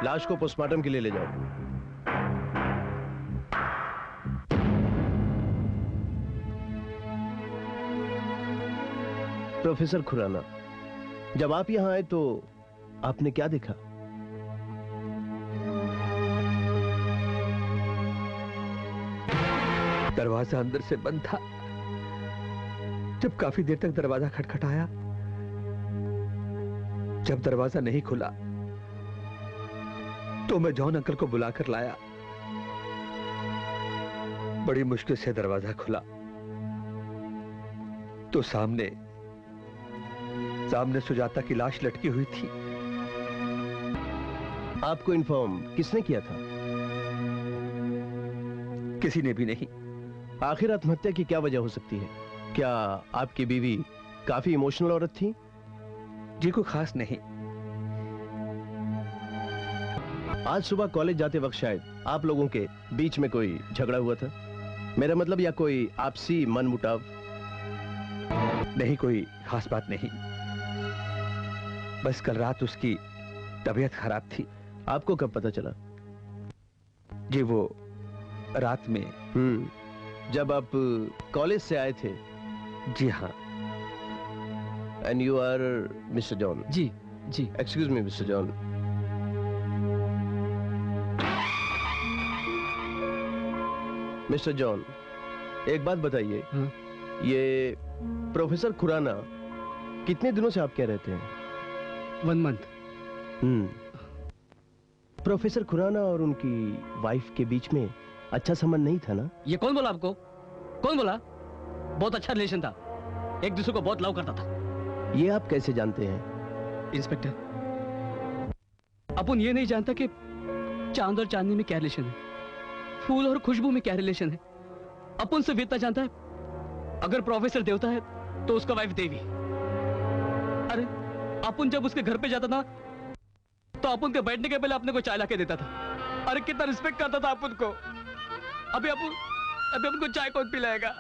लाश को पोस्टमार्टम के लिए ले जाओ। प्रोफेसर खुराना, जब आप यहां आए तो आपने क्या देखा? दरवाजा अंदर से बंद था। जब काफी देर तक दरवाजा खटखटाया, जब दरवाजा नहीं खुला तो मैं जॉन अंकल को बुलाकर लाया। बड़ी मुश्किल से दरवाजा खुला तो सामने सुजाता की लाश लटकी हुई थी। आपको इन्फॉर्म किसने किया था? किसी ने भी नहीं। आखिर आत्महत्या की क्या वजह हो सकती है? क्या आपकी बीवी काफी इमोशनल औरत थी? जी कोई खास नहीं। आज सुबह कॉलेज जाते वक्त शायद आप लोगों के बीच में कोई झगड़ा हुआ था? मेरा मतलब, या कोई आपसी मनमुटाव? नहीं, कोई खास बात नहीं। बस कल रात उसकी तबीयत खराब थी। आपको कब पता चला? जी वो रात में। जब आप कॉलेज से आए थे? जी हाँ। And you are mister John? जी जी। Excuse me mister John, mister John, एक बात बताइए। ये प्रोफेसर खुराना कितने दिनों से आप क्या रहते हैं? 1 मंथ। प्रोफेसर खुराना और उनकी वाइफ के बीच में अच्छा संबंध नहीं था ना? ये कौन बोला आपको? कौन बोला? बहुत अच्छा रिलेशन था, एक दूसरे को बहुत लव करता था। ये आप कैसे जानते हैं? इंस्पेक्टर, अपन ये नहीं जानता कि चांद और चांदनी में क्या रिलेशन है, फूल और खुशबू में क्या रिलेशन है। अपन सिर्फ इतना जानता है, अगर प्रोफेसर देवता है तो उसका वाइफ देवी। अरे अपन जब उसके घर पे जाता था तो अपन के बैठने के पहले अपने को चाय ला के देता था। अरे कितना रिस्पेक्ट करता था अपन को। अभी अपन को चाय कौन पिलाएगा?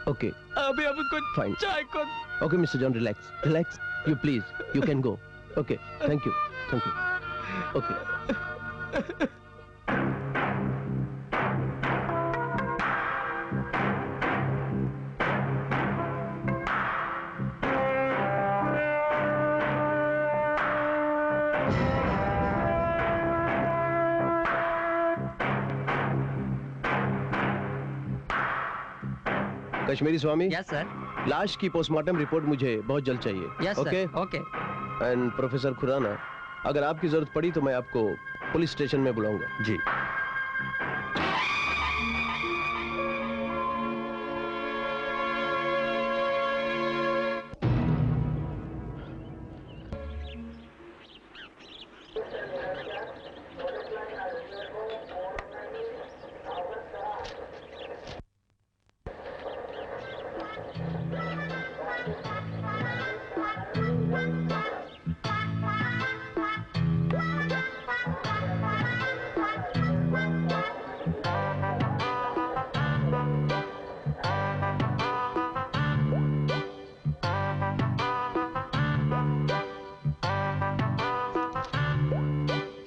ओके, अभी अपन को फाइन। चाय कौन? Okay mister John, relax relax, you please, you can go. Okay, thank you, thank you. Okay. Kashmiri Swami? Yes sir. लाश की पोस्टमार्टम रिपोर्ट मुझे बहुत जल्द चाहिए। Yes okay okay. And professor Khurana, अगर आपकी जरूरत पड़ी तो मैं आपको पुलिस स्टेशन में बुलाऊंगा। जी।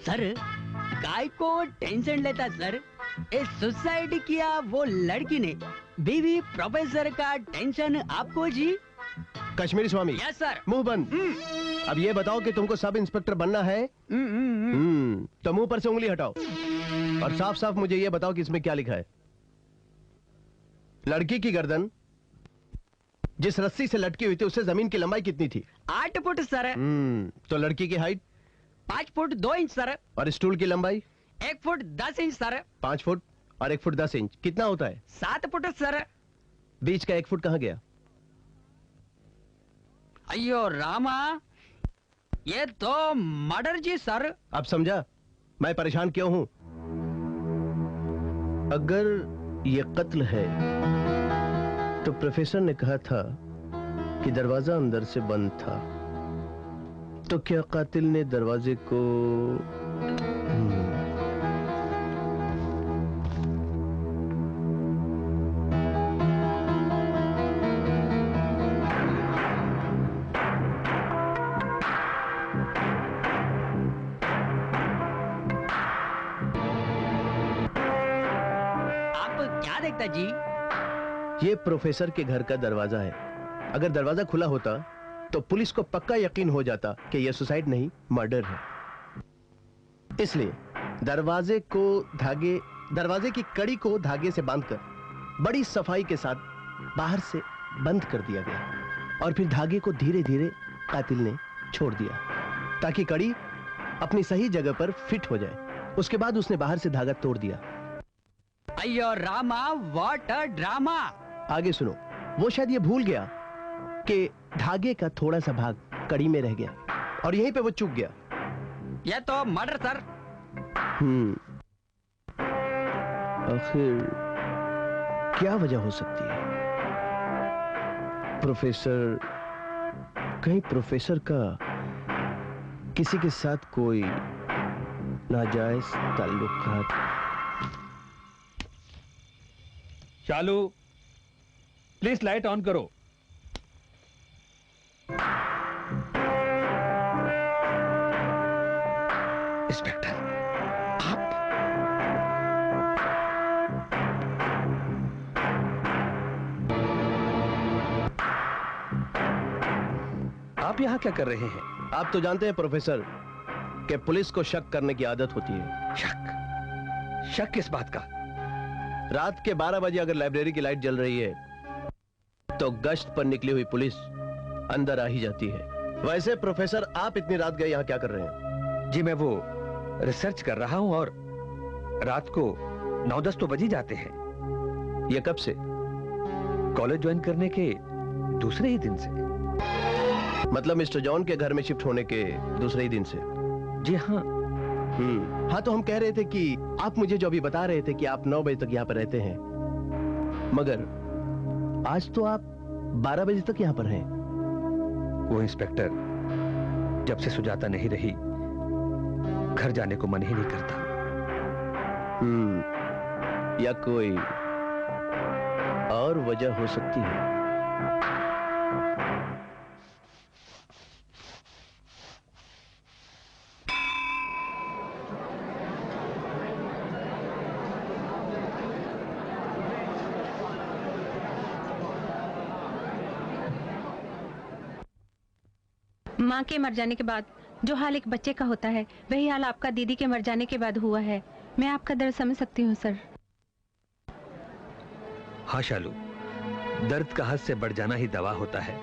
सर, काय को टेंशन लेता सर? ए सुसाइड किया वो लड़की ने, बीवी प्रोफेसर का टेंशन आपको जी? कश्मीरी स्वामी? Yes sir. मुंह बंद। अब ये बताओ कि तुमको सब इंस्पेक्टर बनना है? तो मुंह पर से उंगली हटाओ और साफ साफ मुझे ये बताओ कि इसमें क्या लिखा है। लड़की की गर्दन जिस रस्सी से लटकी हुई थी उससे जमीन की लंबाई कितनी थी? 8 फुट सर। तो लड़की की हाइट? 5 foot 2 inch sir. और स्टूल की लंबाई? 1 फुट 10 इंच सर। 5 फुट और 1 फुट 10 इंच कितना होता है? 7 फुट सर। बीच का 1 फुट कहां गया? अयो रामा, ये तो मर्डर जी सर। अब समझा मैं परेशान क्यों हूं? अगर ये कत्ल है तो प्रोफेसर ने कहा था कि दरवाजा अंदर से बंद था, तो क्या कातिल ने दरवाजे को क्या देखता जी? ये प्रोफेसर के घर का दरवाजा है। अगर दरवाजा खुला होता तो पुलिस को पक्का यकीन हो जाता कि यह सुसाइड नहीं मर्डर है। इसलिए दरवाजे की कड़ी को धागे से बांधकर बड़ी सफाई के साथ बाहर से बंद कर दिया गया और फिर धागे को धीरे धीरे कातिल ने छोड़ दिया ताकि कड़ी अपनी सही जगह पर फिट हो जाए। उसके बाद उसने बाहर से धागा तोड़ दिया। अयो रामा, व्हाट अ ड्रामा। आगे सुनो। वो शायद ये भूल गया कि धागे का थोड़ा सा भाग कड़ी में रह गया और यहीं पे वो चूक गया। ये तो मर्डर सर। आखिर क्या वजह हो सकती है? कहीं प्रोफेसर का किसी के साथ कोई नाजायज ताल्लुकात? चालू, प्लीज लाइट ऑन करो। इंस्पेक्टर, आप यहां क्या कर रहे हैं? आप तो जानते हैं प्रोफेसर कि पुलिस को शक करने की आदत होती है। शक किस बात का? रात के 12 बजे अगर लाइब्रेरी की लाइट जल रही है तो गश्त पर निकली हुई पुलिस अंदर आ ही जाती है। वैसे प्रोफेसर, आप इतनी रात गए यहां क्या कर रहे हैं? जी मैं वो रिसर्च कर रहा हूं और रात को 9-10 तो बज ही जाते हैं। ये कब से? कॉलेज ज्वाइन करने के दूसरे ही दिन से। मतलब मिस्टर जॉन के घर में शिफ्ट होने के दूसरे ही दिन से? जी हाँ। हाँ, तो हम कह रहे थे कि आप मुझे जो अभी बता रहे थे कि आप 9 बजे तक यहाँ पर रहते हैं, मगर आज तो आप 12 बजे तक यहाँ पर हैं। वो इंस्पेक्टर, जब से सुजाता नहीं रही घर जाने को मन ही नहीं करता। या कोई और वजह हो सकती है? माँ के मर जाने के बाद जो हाल एक बच्चे का होता है, वही हाल आपका दीदी के मर जाने के बाद हुआ है। मैं आपका दर्द समझ सकती हूँ सर। हाँ शालू, दर्द का हद से बढ़ जाना ही दवा होता है।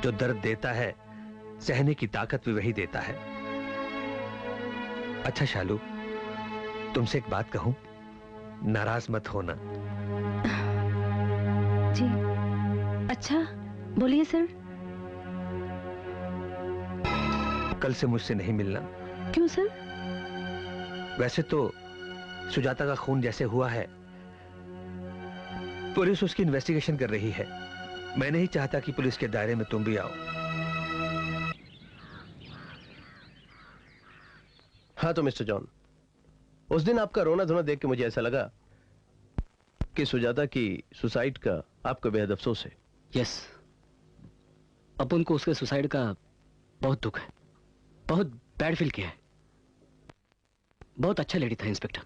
जो दर्द देता है, सहने की ताकत भी वही देता है। अच्छा शालू, तुमसे एक बात कहूं, नाराज मत होना। जी अच्छा, बोलिए सर। कल से मुझसे नहीं मिलना। क्यों सर? वैसे तो सुजाता का खून जैसे हुआ है, पुलिस उसकी इन्वेस्टिगेशन कर रही है। मैं नहीं चाहता कि पुलिस के दायरे में तुम भी आओ। हाँ तो मिस्टर जॉन, उस दिन आपका रोना धोना देख के मुझे ऐसा लगा कि सुजाता की सुसाइड का आपको बेहद अफसोस है। यस, अपन को उसके सुसाइड का बहुत दुख है, बहुत बैड फील किया है। बहुत अच्छा लेडी था इंस्पेक्टर।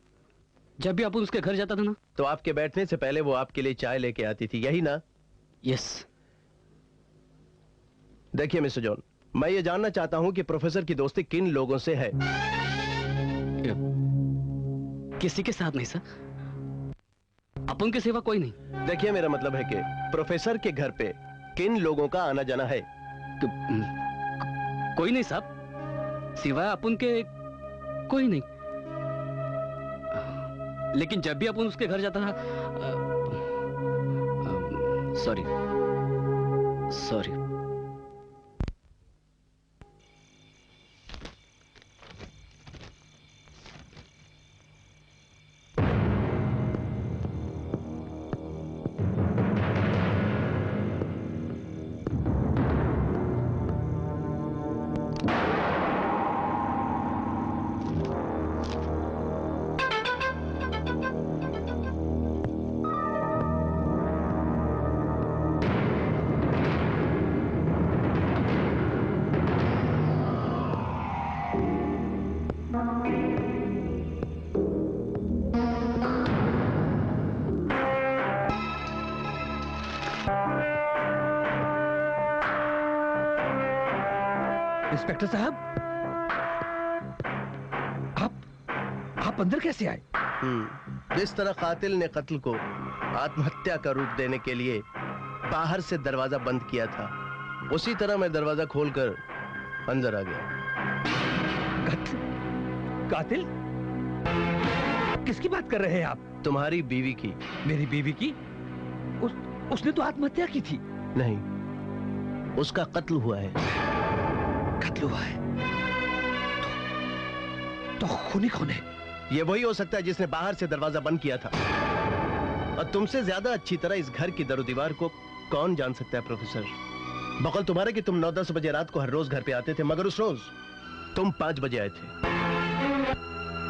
जब भी अपन उसके घर जाता था ना, तो आपके बैठने से पहले वो आपके लिए चाय लेके आती थी, यही ना? यस। देखिए मिस्टर जॉन, मैं ये जानना चाहता हूं कि प्रोफेसर की दोस्ती किन लोगों से है? किसी के साथ नहीं सर, अपन के सिवा कोई नहीं। देखिए मेरा मतलब है कि प्रोफेसर के घर पे किन लोगों का आना जाना है? कोई नहीं साहब, सिवाय अपन के कोई नहीं। लेकिन जब भी अपन उसके घर जाता था, सॉरी सॉरी। इंस्पेक्टर साहब, आप अंदर कैसे आए? जिस तरह कातिल ने कत्ल को आत्महत्या का रूप देने के लिए बाहर से दरवाजा बंद किया था, उसी तरह मैं दरवाजा खोलकर अंदर आ गया। कातिल? किसकी बात कर रहे हैं आप? तुम्हारी बीवी की। मेरी बीवी की? उसने तो आत्महत्या की थी। नहीं, उसका कत्ल हुआ है। कत्ल हुआ है? तो खूनी कौन है? ये वही हो सकता है जिसने बाहर से दरवाजा बंद किया था। और तुमसे ज्यादा अच्छी तरह इस घर की दरो दीवार को कौन जान सकता है प्रोफेसर? बकल तुम्हारे कि तुम 9-10 बजे रात को हर रोज घर पे आते थे, मगर उस रोज तुम 5 बजे आए थे।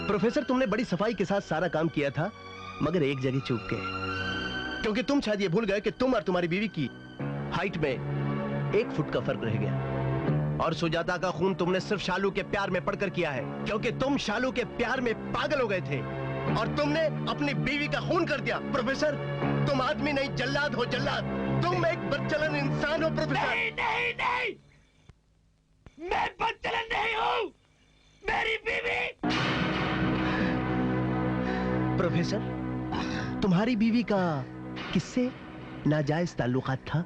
प्रोफेसर, तुमने बड़ी सफाई के साथ सारा काम किया था, मगर एक जगह चूक गए, क्योंकि तुम शायद ये भूल गए कि तुम और तुम्हारी बीवी की हाइट में 1 फुट का फर्क रह गया। और सुजाता का खून तुमने सिर्फ शालू के प्यार में पड़कर किया है, क्योंकि तुम शालू के प्यार में पागल हो गए थे और तुमने अपनी बीवी का खून कर दिया। प्रोफेसर, तुम आदमी नहीं, जल्लाद हो, जल्लाद। तुम एक बदचलन इंसान हो प्रोफेसर। नहीं नहीं नहीं, मैं बदचलन नहीं हूं, मेरी बीवी। प्रोफेसर, तुम्हारी बीवी का किससे नाजायज ताल्लुकात था?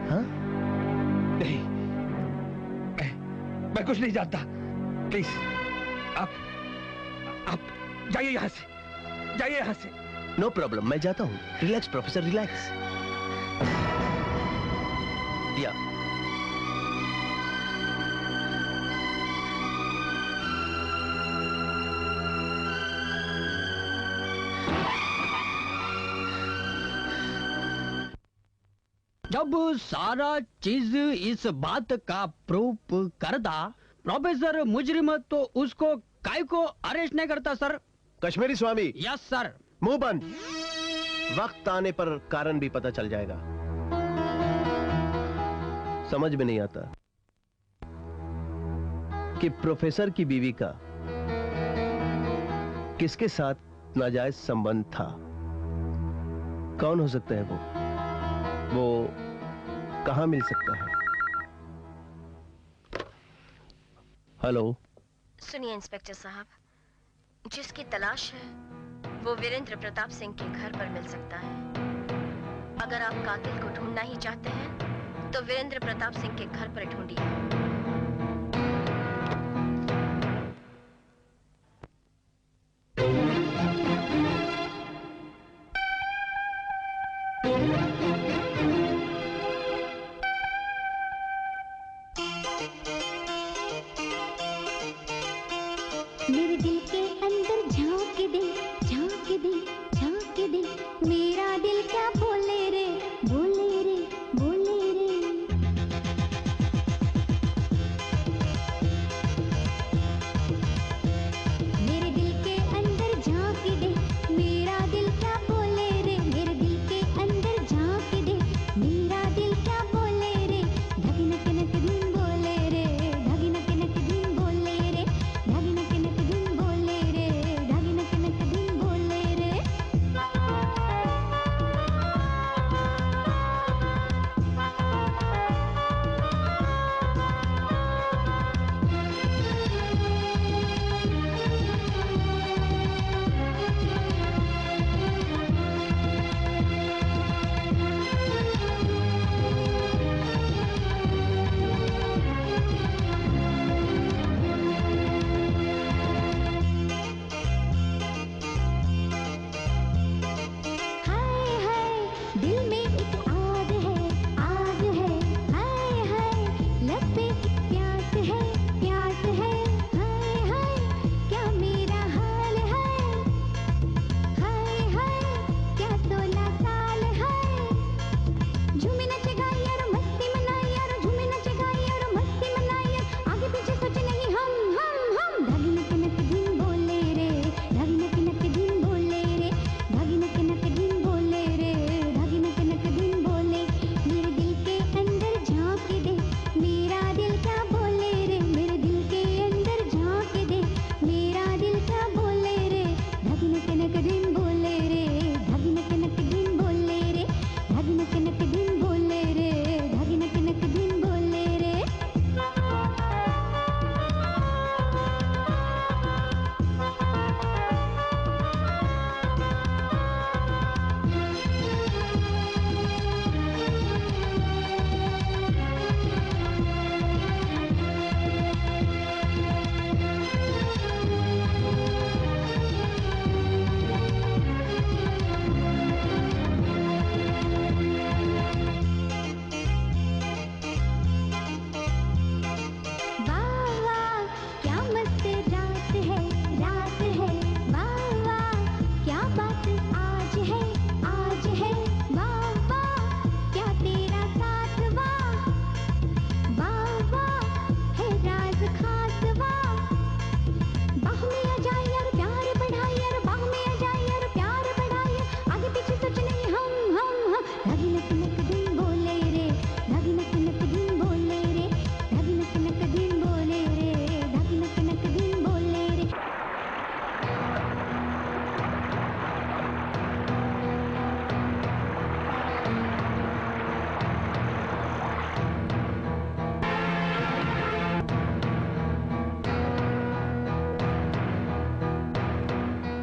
हाँ? नहीं, मैं कुछ नहीं जानता। प्लीज आप जाइए यहां से, जाइए यहां से। नो प्रॉब्लम, मैं जाता हूं। Relax professor, relax. या जब सारा चीज इस बात का प्रूफ करता, प्रोफेसर मुजरिम तो उसको काय को अरेस्ट नहीं करता sir? Kashmiri Swami. Yes sir. मुंह बंद। वक्त आने पर कारण भी पता चल जाएगा। समझ में नहीं आता कि प्रोफेसर की बीवी का किसके साथ नाजायज संबंध था। कौन हो सकता है वो कहां मिल सकता है? हेलो। सुनिए इंस्पेक्टर साहब, जिसकी तलाश है वो वीरेंद्र प्रताप सिंह के घर पर मिल सकता है। अगर आप कातिल को ढूंढना ही चाहते हैं तो वीरेंद्र प्रताप सिंह के घर पर ढूंढिए। मेरे दिल के अंदर झांक दे, झांक दे, झांक दे। मेरा दिल क्या बोले रे, बोले रे, बोले रे। मेरे दिल के अंदर झांक दे, मेरा दिल क्या बोले रे। मेरे दिल के अंदर झांक दे, मेरा दिल क्या बोले रे। धगी नक नक दिन बोले रे, धगी नक नक दिन बोले रे, धगी नक नक दिन बोले।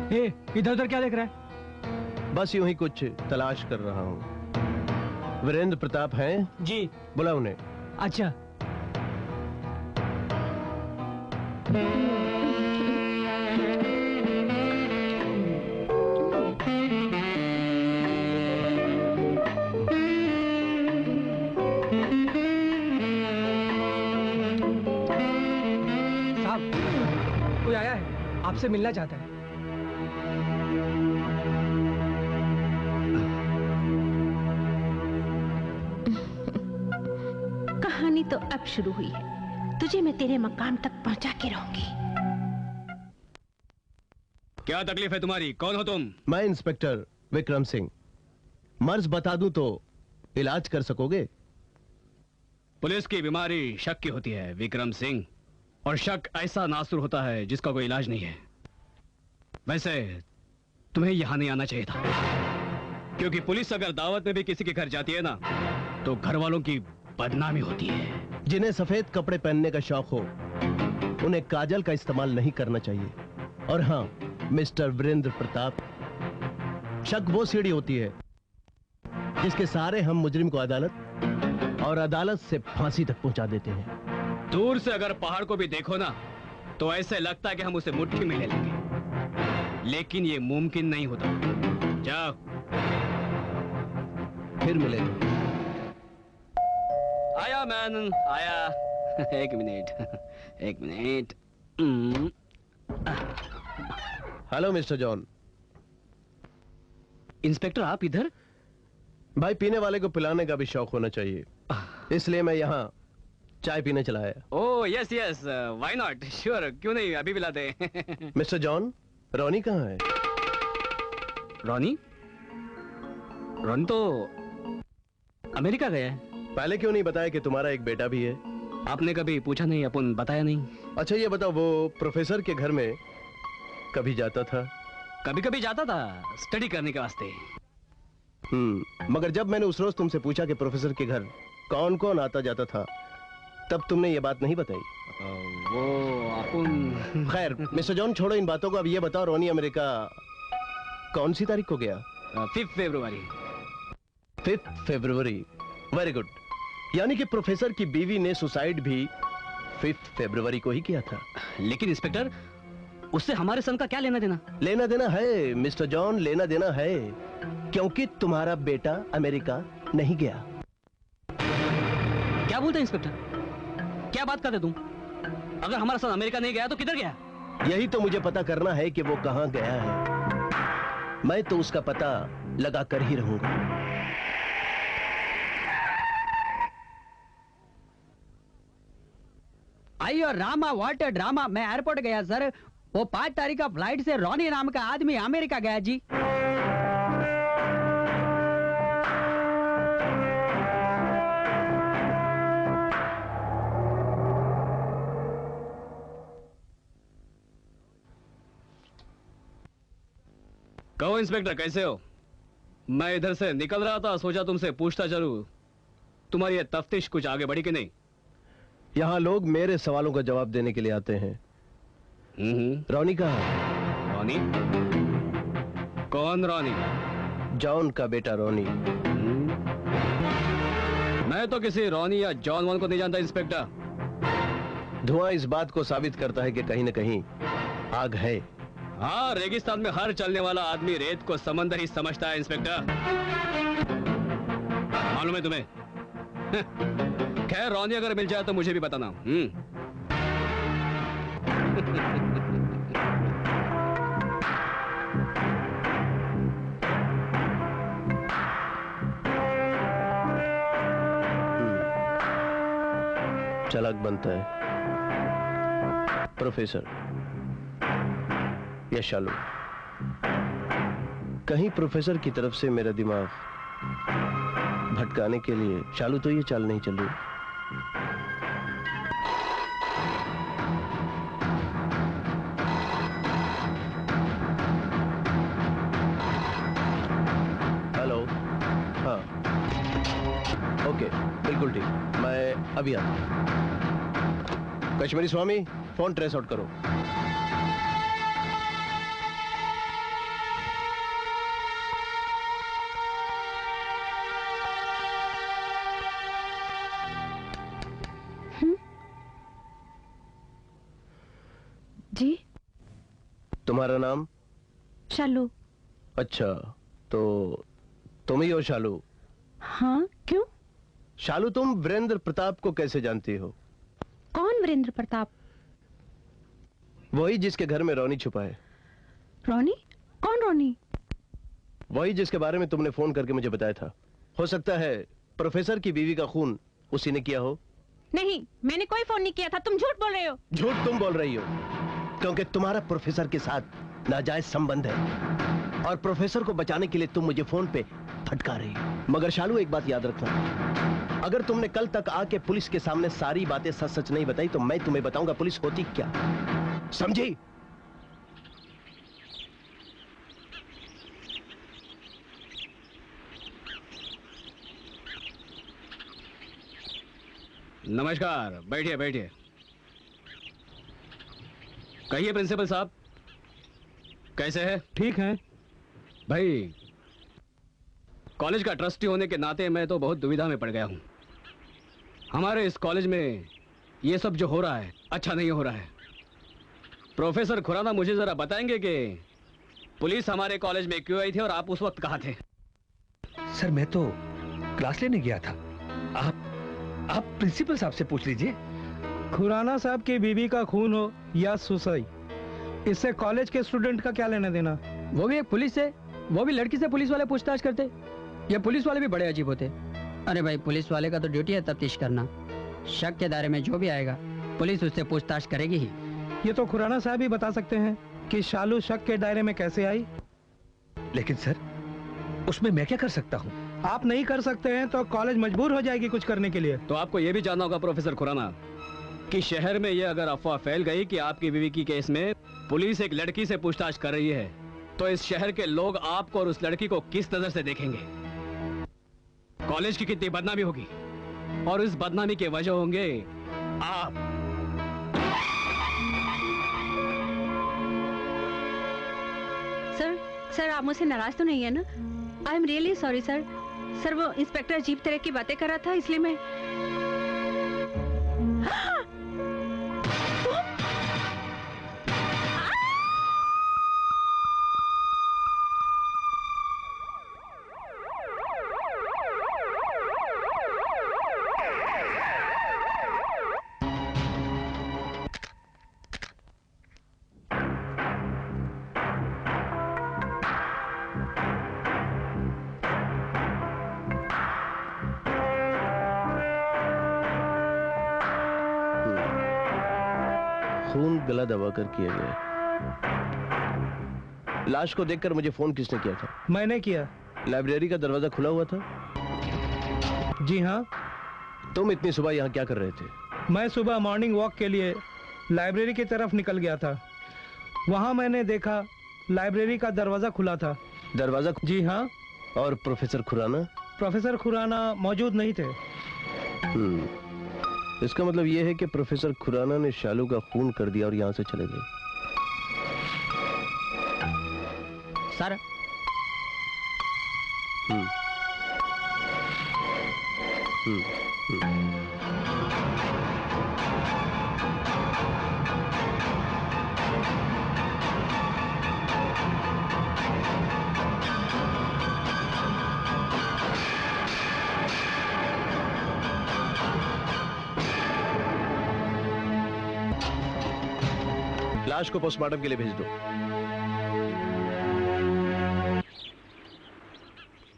इधर उधर क्या देख रहा है? बस यूं ही कुछ तलाश कर रहा हूँ। वीरेंद्र प्रताप हैं? जी। बुला उन्हें। अच्छा। साहब, कोई आया है, आपसे मिलना चाहता है। कहानी तो अब शुरू हुई है। तुझे मैं तेरे मकाम तक पहुंचा के रहूंगी। क्या तकलीफ है तुम्हारी? कौन हो तुम? मैं इंस्पेक्टर विक्रम सिंह। मर्ज बता दूं तो इलाज कर सकोगे? पुलिस की बीमारी शक की होती है विक्रम सिंह, और शक ऐसा नासुर होता है जिसका कोई इलाज नहीं है। वैसे तुम्हें यहां नहीं आना चाहिए था, क्योंकि पुलिस अगर दावत में भी किसी के घर जाती है ना, तो घर वालों की बदनामी होती है। जिन्हें सफेद कपड़े पहनने का शौक हो, उन्हें काजल का इस्तेमाल नहीं करना चाहिए। और हाँ मिस्टर वीरेंद्र प्रताप, शक वो सीढ़ी होती है जिसके सहारे हम मुजरिम को अदालत और अदालत से फांसी तक पहुंचा देते हैं। दूर से अगर पहाड़ को भी देखो ना, तो ऐसे लगता है कि हम उसे मुट्ठी में ले लेंगे, लेकिन ये मुमकिन नहीं होता। जाओ, फिर मिलेंगे। आया मैन, आया। एक मिनट, एक minute. Hello mister John. Inspector आप इधर? भाई, पीने वाले को पिलाने का भी शौक होना चाहिए, इसलिए मैं यहाँ चाय पीने चला आया। Oh yes yes, why not, sure, क्यों नहीं, अभी पिला दे। मिस्टर जॉन, रोनी कहाँ है? रोनी? रोनी तो अमेरिका गया है। पहले क्यों नहीं बताया कि तुम्हारा एक बेटा भी है? आपने कभी पूछा नहीं, अपन बताया नहीं। अच्छा ये बताओ, वो प्रोफेसर के घर में कभी जाता था? कभी कभी जाता था, स्टडी करने के वास्ते। मगर जब मैंने उस रोज तुमसे पूछा कि प्रोफेसर के घर कौन कौन आता जाता था, तब तुमने ये बात नहीं बताई। वो अपन खैर मिस्टर जॉन, छोड़ो इन बातों को। अब ये बताओ, रोनी अमेरिका कौन सी तारीख को गया? 5 फरवरी। 5 फरवरी, वेरी गुड। यानी कि प्रोफेसर की बीवी ने सुसाइड भी 5 फरवरी को ही किया था। लेकिन इंस्पेक्टर, उससे हमारे सन का क्या लेना देना? लेना देना है मिस्टर जॉन, लेना देना है, क्योंकि तुम्हारा बेटा अमेरिका नहीं गया। क्या बोलते हैं इंस्पेक्टर? क्या बात करते तुम? अगर हमारा सन अमेरिका नहीं गया तो किधर गया? यही तो मुझे पता करना है कि वो कहां गया है। मैं तो उसका पता लगा कर ही रहूंगा। आइयो रामा, व्हाट अ ड्रामा। मैं एयरपोर्ट गया सर, वो 5 तारीख का फ्लाइट से रोनी नाम का आदमी अमेरिका गया जी। कहो इंस्पेक्टर, कैसे हो? मैं इधर से निकल रहा था, सोचा तुमसे पूछता चलूं, तुम्हारी ये तफ्तीश कुछ आगे बढ़ी कि नहीं? यहाँ लोग मेरे सवालों का जवाब देने के लिए आते हैं। रोनी कहाँ है? रोनी? कौन रोनी? जॉन का बेटा रोनी। मैं तो किसी रोनी या जॉन वॉन को नहीं जानता इंस्पेक्टर। धुआं इस बात को साबित करता है कि कहीं न कहीं आग है। हाँ, रेगिस्तान में हर चलने वाला आदमी रेत को समंदर ही समझता है इंस्पेक्टर, मालूम है तुम्हें? खैर, रोनी अगर मिल जाए तो मुझे भी बताना। चालाक बनता है प्रोफेसर या शालू। कहीं प्रोफेसर की तरफ से मेरा दिमाग भटकाने के लिए शालू तो ये चाल नहीं चल रही। हेलो, हाँ ओके, बिल्कुल ठीक, मैं अभी आता हूं। कश्मीरी स्वामी, फोन ट्रेस आउट करो। तुम्हारा नाम? शालू। अच्छा, तो तुम ही हो शालू? हाँ, क्यों? शालू, तुम वीरेंद्र प्रताप को कैसे जानती हो? कौन वीरेंद्र प्रताप? वही जिसके घर में रोनी छुपा है। रोनी? कौन रोनी? वही जिसके बारे में तुमने फोन करके मुझे बताया था। हो सकता है प्रोफेसर की बीवी का खून उसी ने किया हो। नहीं, मैंने कोई फोन नहीं किया था। तुम झूठ बोल रहे हो। झूठ तुम बोल रही हो, क्योंकि तुम्हारा प्रोफेसर के साथ नाजायज संबंध है और प्रोफेसर को बचाने के लिए तुम मुझे फोन पे फटका रही हो। मगर शालू, एक बात याद रखना, अगर तुमने कल तक आके पुलिस के सामने सारी बातें सच सच नहीं बताई तो मैं तुम्हें बताऊंगा पुलिस होती क्या, समझी? नमस्कार, बैठिए बैठिए। कहिए प्रिंसिपल साहब, कैसे है? ठीक है भाई, कॉलेज का ट्रस्टी होने के नाते मैं तो बहुत दुविधा में पड़ गया हूं। हमारे इस कॉलेज में ये सब जो हो रहा है अच्छा नहीं हो रहा है। प्रोफेसर खुराना मुझे जरा बताएंगे कि पुलिस हमारे कॉलेज में क्यों आई थी और आप उस वक्त कहाँ थे? सर, मैं तो क्लास लेने गया था। आप प्रिंसिपल साहब से पूछ लीजिए। खुराना साहब की बीवी का खून हो या सुसाइड, इससे कॉलेज के स्टूडेंट का क्या लेना देना? वो भी एक पुलिस है, वो भी लड़की से पुलिस वाले पूछताछ करते। ये पुलिस वाले भी बड़े अजीब होते। अरे भाई, पुलिस वाले का तो ड्यूटी है तफ्तीश करना। शक के दायरे में जो भी आएगा पुलिस उससे पूछताछ करेगी ही। ये तो खुराना साहब ही बता सकते हैं कि शालू शक के दायरे में कैसे आई। लेकिन सर, उसमें मैं क्या कर सकता हूँ? आप नहीं कर सकते हैं तो कॉलेज मजबूर हो जाएगी कुछ करने के लिए। तो आपको यह भी जानना होगा प्रोफेसर खुराना कि शहर में यह अगर अफवाह फैल गई कि आपकी बीवी की केस में पुलिस एक लड़की से पूछताछ कर रही है तो इस शहर के लोग आपको और उस लड़की को किस नजर से देखेंगे? कॉलेज की कितनी बदनामी होगी और इस बदनामी के वजह होंगे आप। सर, आप मुझसे नाराज तो नहीं है ना? I am really sorry sir. Sir, वो इंस्पेक्टर अजीब तरह की बातें कर रहा था, इसलिए मैं खून गला दबाकर किया गया। लाश को देखकर मुझे फोन किसने किया था? मैंने किया। लाइब्रेरी का दरवाजा खुला हुआ था? जी हाँ। तुम इतनी सुबह यहाँ क्या कर रहे थे? मैं सुबह मॉर्निंग वॉक के लिए लाइब्रेरी की तरफ निकल गया था। वहां मैंने देखा लाइब्रेरी का दरवाजा खुला था। दरवाजा? जी हाँ। और प्रोफेसर खुराना? प्रोफेसर खुराना मौजूद नहीं थे। इसका मतलब यह है कि प्रोफेसर खुराना ने शालू का खून कर दिया और यहाँ से चले गए। सर, लाश को पोस्टमार्टम के लिए भेज दो।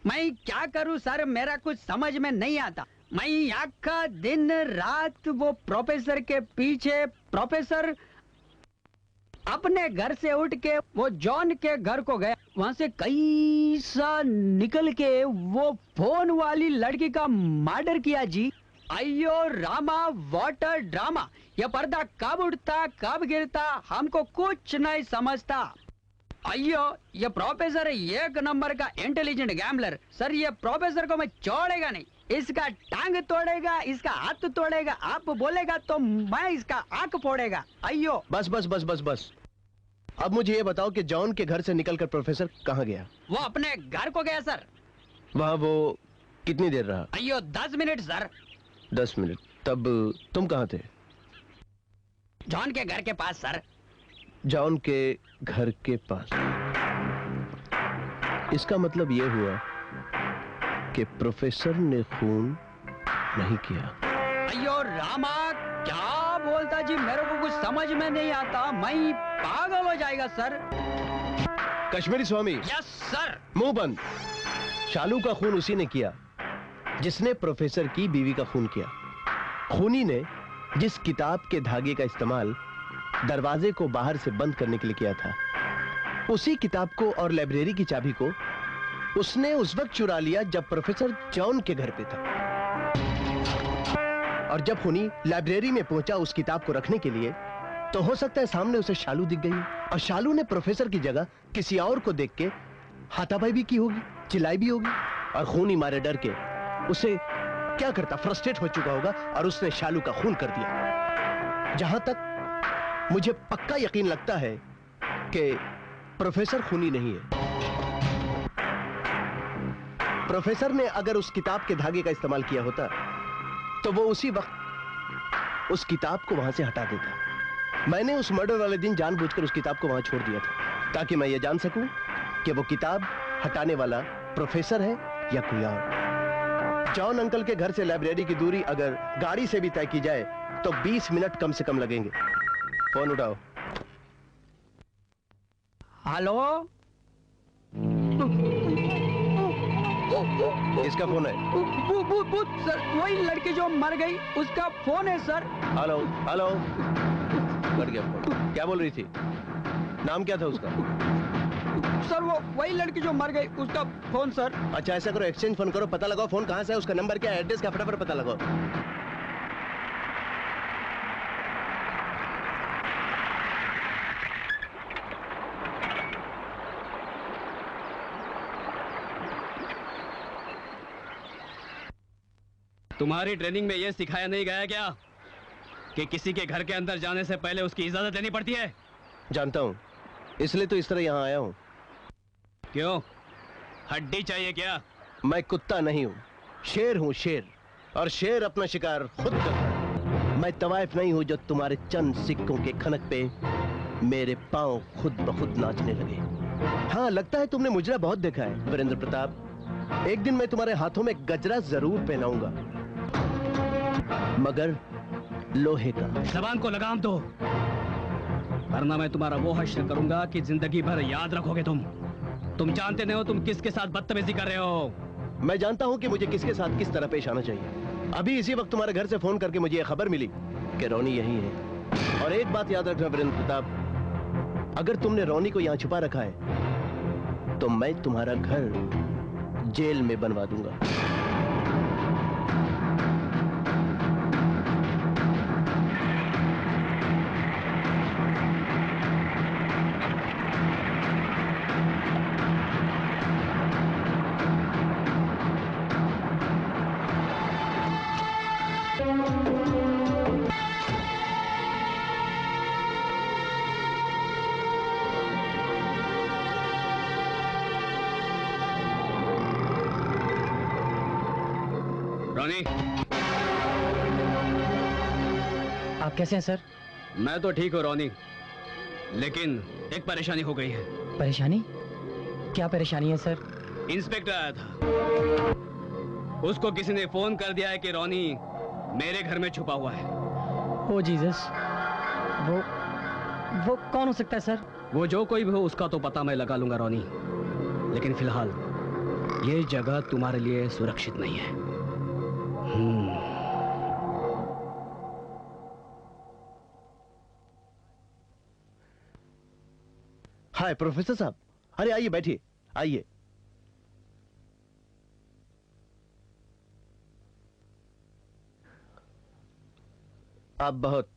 मैं क्या करूं सर, मेरा कुछ समझ में नहीं आता। मैं आखा दिन रात वो प्रोफेसर के पीछे। प्रोफेसर अपने घर से उठ के वो जॉन के घर को गया, वहां से कैसा निकल के वो फोन वाली लड़की का मर्डर किया जी। अयो रामा, वाटर ड्रामा। ये पर्दा कब उठता कब गिरता हमको कुछ नहीं समझता। अयो, ये प्रोफेसर एक नंबर का इंटेलिजेंट गैम्बलर। सर, ये प्रोफेसर को मैं छोड़ेगा नहीं। इसका टांग तोड़ेगा, इसका हाथ तोड़ेगा। आप बोलेगा तो मैं इसका आंख फोड़ेगा। अयो। बस बस बस बस बस। अब मुझे ये बताओ कि जॉन के घर से निकलकर प्रोफेसर कहाँ गया? वो अपने घर को गया सर। वहाँ वो कितनी देर रहा? अयो 10 मिनट सर। 10 मिनट? तब तुम कहाँ थे? जॉन के घर के पास सर। जॉन के घर के पास। इसका मतलब यह हुआ कि प्रोफेसर ने खून नहीं किया। अयो रामा, क्या बोलता जी, मेरे को कुछ समझ में नहीं आता, मैं पागल हो जाएगा sir. Kashmiri Swami. Yes sir. मुंह बंद। शालू का खून उसी ने किया जिसने प्रोफेसर की बीवी का खून किया। खूनी ने जिस किताब के धागे का इस्तेमाल दरवाजे को बाहर से बंद करने के लिए किया था, उसी किताब को और लाइब्रेरी की चाबी को उसने उस वक्त चुरा लिया जब प्रोफेसर जॉन के घर पे था। और जब खूनी लाइब्रेरी में पहुंचा उस किताब को रखने के लिए, तो हो सकता है सामने उसे शालू दिख गई और शालू ने प्रोफेसर की जगह किसी और को देख के हाथापाई भी की होगी, चिल्लाई भी होगी, और खूनी मारे डर के उसे क्या करता, फ्रस्ट्रेट हो चुका होगा और उसने शालू का खून कर दिया। जहां तक मुझे पक्का यकीन लगता है कि प्रोफेसर खूनी नहीं है। प्रोफेसर ने अगर उस किताब के धागे का इस्तेमाल किया होता तो वो उसी वक्त उस किताब को वहां से हटा देता। मैंने उस मर्डर वाले दिन जानबूझकर उस किताब को वहां छोड़ दिया था ताकि मैं ये जान सकूं कि वो किताब हटाने वाला प्रोफेसर है या कोई और। जॉन अंकल के घर से लाइब्रेरी की दूरी अगर गाड़ी से भी तय की जाए तो 20 मिनट कम से कम लगेंगे। फोन उठाओ। हेलो, किसका फोन है? सर, वही लड़की जो मर गई उसका फोन है सर। हेलो हेलो, कट गया फोन। क्या बोल रही थी? नाम क्या था उसका? सर वो वही लड़की जो मर गई उसका फोन सर। अच्छा ऐसा करो, एक्सचेंज फोन करो, पता लगाओ फोन कहां से है, उसका नंबर क्या है, एड्रेस क्या, फटाफट पता लगाओ। तुम्हारी ट्रेनिंग में यह सिखाया नहीं गया क्या कि किसी के घर के अंदर जाने से पहले उसकी इजाजत लेनी पड़ती है? जानता हूं, इसलिए तो इस तरह यहां आया हूं। क्यों, हड्डी चाहिए क्या? मैं कुत्ता नहीं हूं, शेर हूं, शेर। और शेर अपना शिकार खुद करता है। मैं तवाइफ नहीं हूं जो तुम्हारे चंद सिक्कों के खनक पे मेरे पांव खुद ब खुद नाचने लगे। हाँ, लगता है तुमने मुजरा बहुत देखा है वीरेंद्र प्रताप। एक दिन मैं तुम्हारे हाथों में गजरा जरूर पहनाऊंगा, मगर लोहे का। जबान को लगाम दो, वरना मैं तुम्हारा वो हश्र करूंगा कि जिंदगी भर याद रखोगे। तुम जानते नहीं हो तुम किसके साथ बदतमीजी कर रहे हो। मैं जानता हूं कि मुझे किसके साथ किस तरह पेश आना चाहिए। अभी इसी वक्त तुम्हारे घर से फोन करके मुझे यह खबर मिली कि रोनी यही है। और एक बात याद रखना वीरेंद्र प्रताप, अगर तुमने रोनी को यहां छुपा रखा है तो मैं तुम्हारा घर जेल में बनवा दूंगा। रोनी, आप कैसे हैं सर? मैं तो ठीक हूँ रोनी, लेकिन एक परेशानी हो गई है। परेशानी? क्या परेशानी है सर? इंस्पेक्टर आया था, उसको किसी ने फोन कर दिया है कि रोनी मेरे घर में छुपा हुआ है। ओ जीसस, वो कौन हो सकता है सर? वो जो कोई भी हो उसका तो पता मैं लगा लूंगा रोनी, लेकिन फिलहाल ये जगह तुम्हारे लिए सुरक्षित नहीं है। हाय प्रोफेसर साहब, अरे आइए बैठिए, आइए। आप बहुत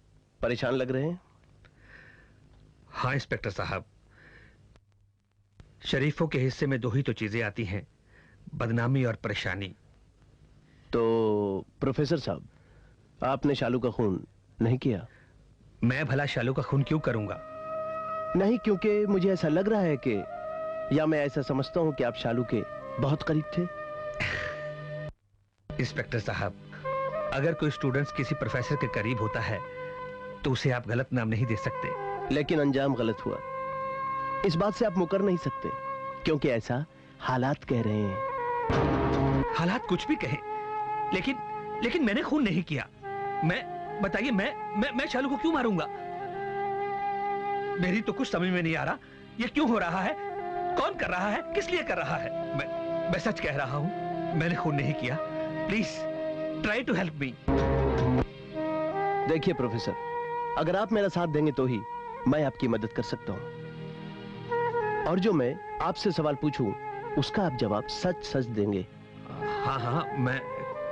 परेशान लग रहे हैं। हाँ इंस्पेक्टर साहब, शरीफों के हिस्से में दो ही तो चीजें आती हैं, बदनामी और परेशानी। तो प्रोफेसर साहब, आपने शालू का खून नहीं किया? मैं भला शालू का खून क्यों करूंगा? नहीं, क्योंकि मुझे ऐसा लग रहा है कि, या मैं ऐसा समझता हूं कि आप शालू के बहुत करीब थे। इंस्पेक्टर साहब, अगर कोई स्टूडेंट्स किसी प्रोफेसर के करीब होता है तो उसे आप गलत नाम नहीं दे सकते। लेकिन अंजाम गलत हुआ। इस बात से आप मुकर नहीं सकते, क्योंकि ऐसा हालात कह रहे हैं। हालात कुछ भी कहें, लेकिन मैंने खून नहीं किया। बताइए, मैं शालू को क्यों मारूंगा? मेरी तो कुछ समझ में नहीं आ रहा, ये क्यों हो रहा है, कौन कर रहा है, किस लिए कर रहा है? मैं सच कह रहा हूं, मैंने खून नहीं किया। Please try to help me. देखिए प्रोफेसर, अगर आप मेरा साथ देंगे तो ही मैं आपकी मदद कर सकता हूं, और जो मैं आपसे सवाल पूछूं उसका आप जवाब सच सच देंगे। हाँ, मैं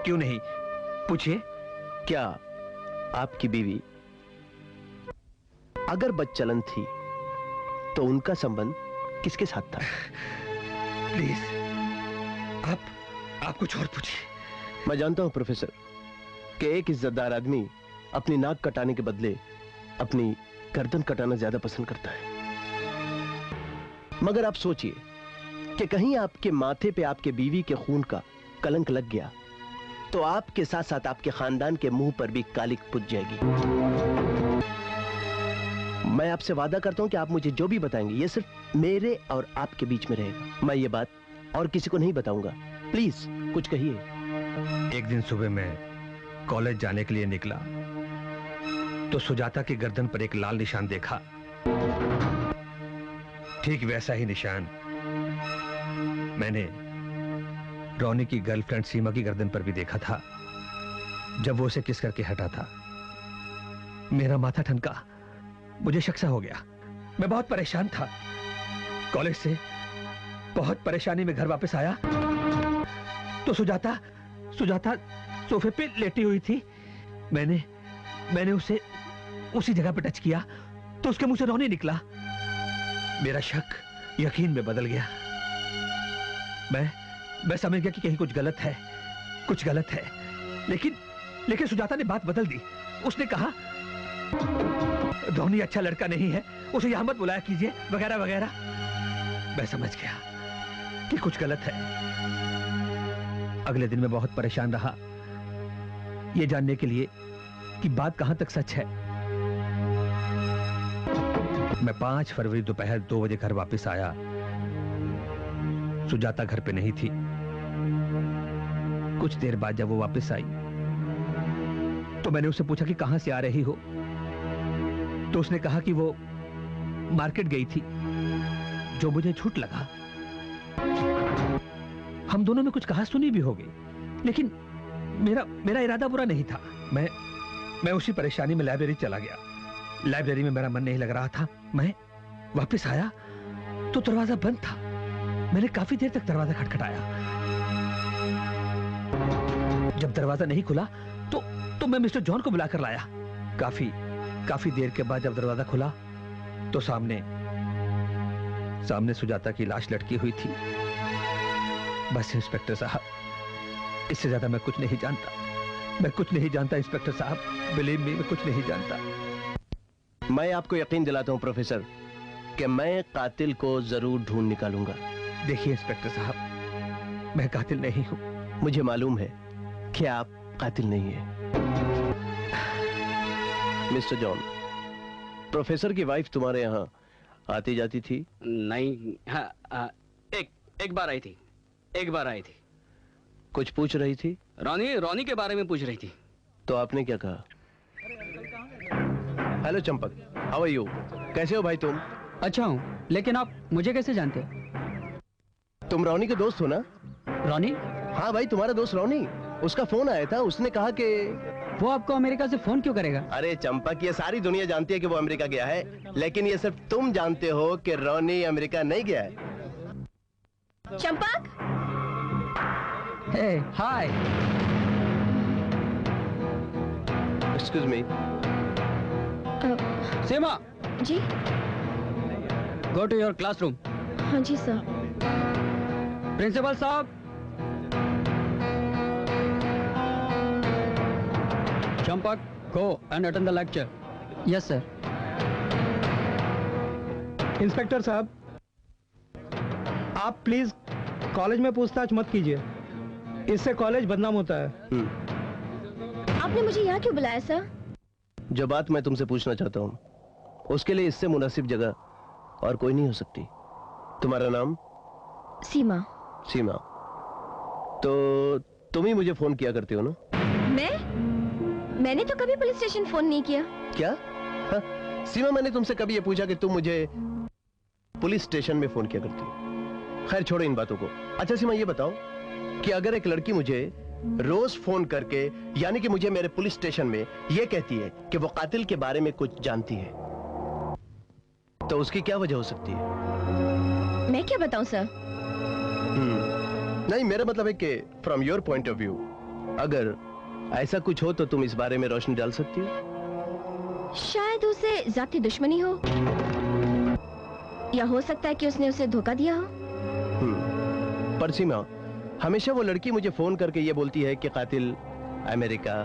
क्यों नहीं, पूछिए। क्या आपकी बीवी अगर बदचलन थी तो उनका संबंध किसके साथ था? प्लीज आप कुछ और पूछिए। मैं जानता हूं प्रोफेसर कि एक इज्जतदार आदमी अपनी नाक कटाने के बदले अपनी गर्दन कटाना ज्यादा पसंद करता है, मगर आप सोचिए कि कहीं आपके माथे पे आपके बीवी के खून का कलंक लग गया तो आपके साथ साथ आपके खानदान के मुंह पर भी कालिक पुत जाएगी। मैं आपसे वादा करता हूं कि आप मुझे जो भी बताएंगे ये सिर्फ मेरे और आपके बीच में रहेगा। मैं ये बात और किसी को नहीं बताऊंगा। प्लीज कुछ कहिए। एक दिन सुबह मैं कॉलेज जाने के लिए निकला तो सुजाता की गर्दन पर एक लाल निशान देखा। ठीक वैसा ही निशान मैंने रोनी की गर्लफ्रेंड सीमा की गर्दन पर भी देखा था जब वो उसे किस करके हटा था। मेरा माथा ठनका, मुझे शक सा हो गया। मैं बहुत परेशान था। कॉलेज से बहुत परेशानी में घर वापस आया तो सुजाता सोफे पे लेटी हुई थी। मैंने उसे उसी जगह पे टच किया तो उसके मुंह से रोने निकला। मेरा शक यकीन में बदल गया। मैं समझ गया कि कहीं कुछ गलत है। लेकिन सुजाता ने बात बदल दी। उसने कहा रोनी अच्छा लड़का नहीं है, उसे यहां मत बुलाया कीजिए, वगैरह वगैरह। मैं समझ गया कि कुछ गलत है। अगले दिन मैं बहुत परेशान रहा यह जानने के लिए कि बात कहां तक सच है। मैं 5 फरवरी दोपहर 2 बजे घर वापस आया। सुजाता घर पे नहीं थी। कुछ देर बाद जब वो वापस आई तो मैंने उससे पूछा कि कहां से आ रही हो, तो उसने कहा कि वो मार्केट गई थी, जो मुझे झूठ लगा। हम दोनों में कुछ कहा सुनी भी हो गई, लेकिन मेरा इरादा बुरा नहीं था। मैं उसी परेशानी में लाइब्रेरी चला गया। लाइब्रेरी में मेरा मन नहीं लग रहा था। मैं वापस आया तो दरवाजा बंद था। मैंने काफी देर तक दरवाजा खटखटाया। जब दरवाजा नहीं खुला तो मैं मिस्टर जॉन को बुलाकर लाया। काफी देर के बाद जब दरवाजा खुला तो सामने सुजाता की लाश लटकी हुई थी। बस इंस्पेक्टर साहब, इससे ज्यादा मैं कुछ नहीं जानता। इंस्पेक्टर साहब, बिलीव मी, मैं कुछ नहीं जानता। मैं आपको यकीन दिलाता हूं प्रोफेसर कि मैं कातिल को जरूर ढूंढ निकालूंगा। देखिए इंस्पेक्टर साहब, मैं कातिल नहीं हूं। मुझे मालूम है कि आप कातिल नहीं हैं। मिस्टर जॉन, प्रोफेसर की वाइफ तुम्हारे यहाँ आती जाती थी? नहीं, हाँ, एक बार आई थी। कुछ पूछ रही थी? रोनी के बारे में पूछ रही थी। तो आपने क्या कहा? Hello Champak, how are you? कैसे हो भाई तुम? अच्छा हूँ, लेकिन आप मुझे कैसे जानते? तुम रोनी के दोस्त हो ना? रोनी? हाँ भाई, तुम्हारा दोस्त रोनी। उसका फोन आया था, उसने कहा कि वो आपको अमेरिका से फोन क्यों करेगा? अरे चंपक, ये सारी दुनिया जानती है कि वो अमेरिका गया है, लेकिन ये सिर्फ तुम जानते हो कि रोनी अमेरिका नहीं गया है। Champak? Hey, hi. Excuse me. Seema ji? Go to your classroom. हाँ जी सर। प्रिंसिपल साहब, Champak, go and attend the lecture. Yes sir. Inspector साहब, आप प्लीज कॉलेज में पूछताछ मत कीजिए, इससे कॉलेज बदनाम होता है। आपने मुझे यहाँ क्यों बुलाया सर? जो बात मैं तुमसे पूछना चाहता हूँ उसके लिए इससे मुनासिब जगह और कोई नहीं हो सकती। तुम्हारा नाम? सीमा। सीमा, तो तुम ही मुझे फोन किया करती हो ना? मैंने तो कभी पुलिस स्टेशन फोन नहीं किया। क्या? हाँ, सीमा, मैंने तुमसे कभी ये पूछा कि तुम मुझे पुलिस स्टेशन में फोन किया करती हो? खैर छोड़ो इन बातों को। अच्छा सीमा, ये बताओ कि अगर एक लड़की मुझे रोज फोन करके, यानी कि मुझे मेरे पुलिस स्टेशन में ये कहती है कि वो कातिल के बारे में कुछ जानती है, तो उसकी क्या वजह हो सकती है? मैं क्या बताऊं सर? नहीं, मेरा मतलब है कि from your point of view अगर ऐसा कुछ हो तो तुम इस बारे में रोशनी डाल सकती हो। शायद उसे जाती दुश्मनी हो, या हो सकता है कि उसने उसे धोखा दिया हो। पर सीमा, हमेशा वो लड़की मुझे फोन करके ये बोलती है कि कातिल अमेरिका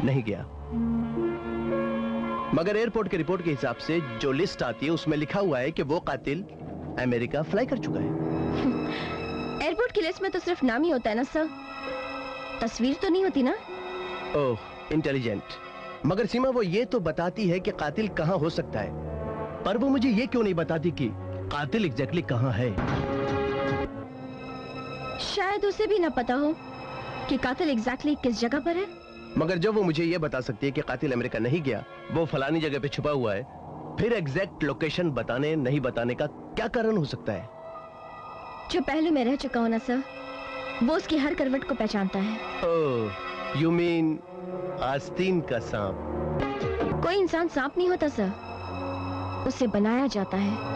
नहीं गया, मगर एयरपोर्ट की रिपोर्ट के हिसाब से जो लिस्ट आती है उसमें लिखा हुआ है कि वो कातिल अमेरिका फ्लाई कर चुका है। एयरपोर्ट की लिस्ट में तो सिर्फ नाम ही होता है ना सर, तस्वीर तो नहीं होती ना। ओह, इंटेलिजेंट। मगर सीमा, वो ये तो बताती है कि कातिल कहां हो सकता है, पर वो मुझे ये क्यों नहीं बताती कि कातिल एग्जैक्टली कहां है? शायद उसे भी ना पता हो कि कातिल एग्जैक्टली किस जगह पर है। मगर जब वो मुझे ये बता सकती है कि कातिल अमेरिका नहीं गया, वो फलानी जगह पे छुपा हुआ है, फिर एग्जैक्ट लोकेशन बताने नहीं बताने का क्या कारण हो सकता है? जो पहलू में रह चुका हो ना सर, वो उसकी हर करवट को पहचानता है। ओह, यू मीन आस्तीन का सांप? कोई इंसान सांप नहीं होता सर, उसे बनाया जाता है।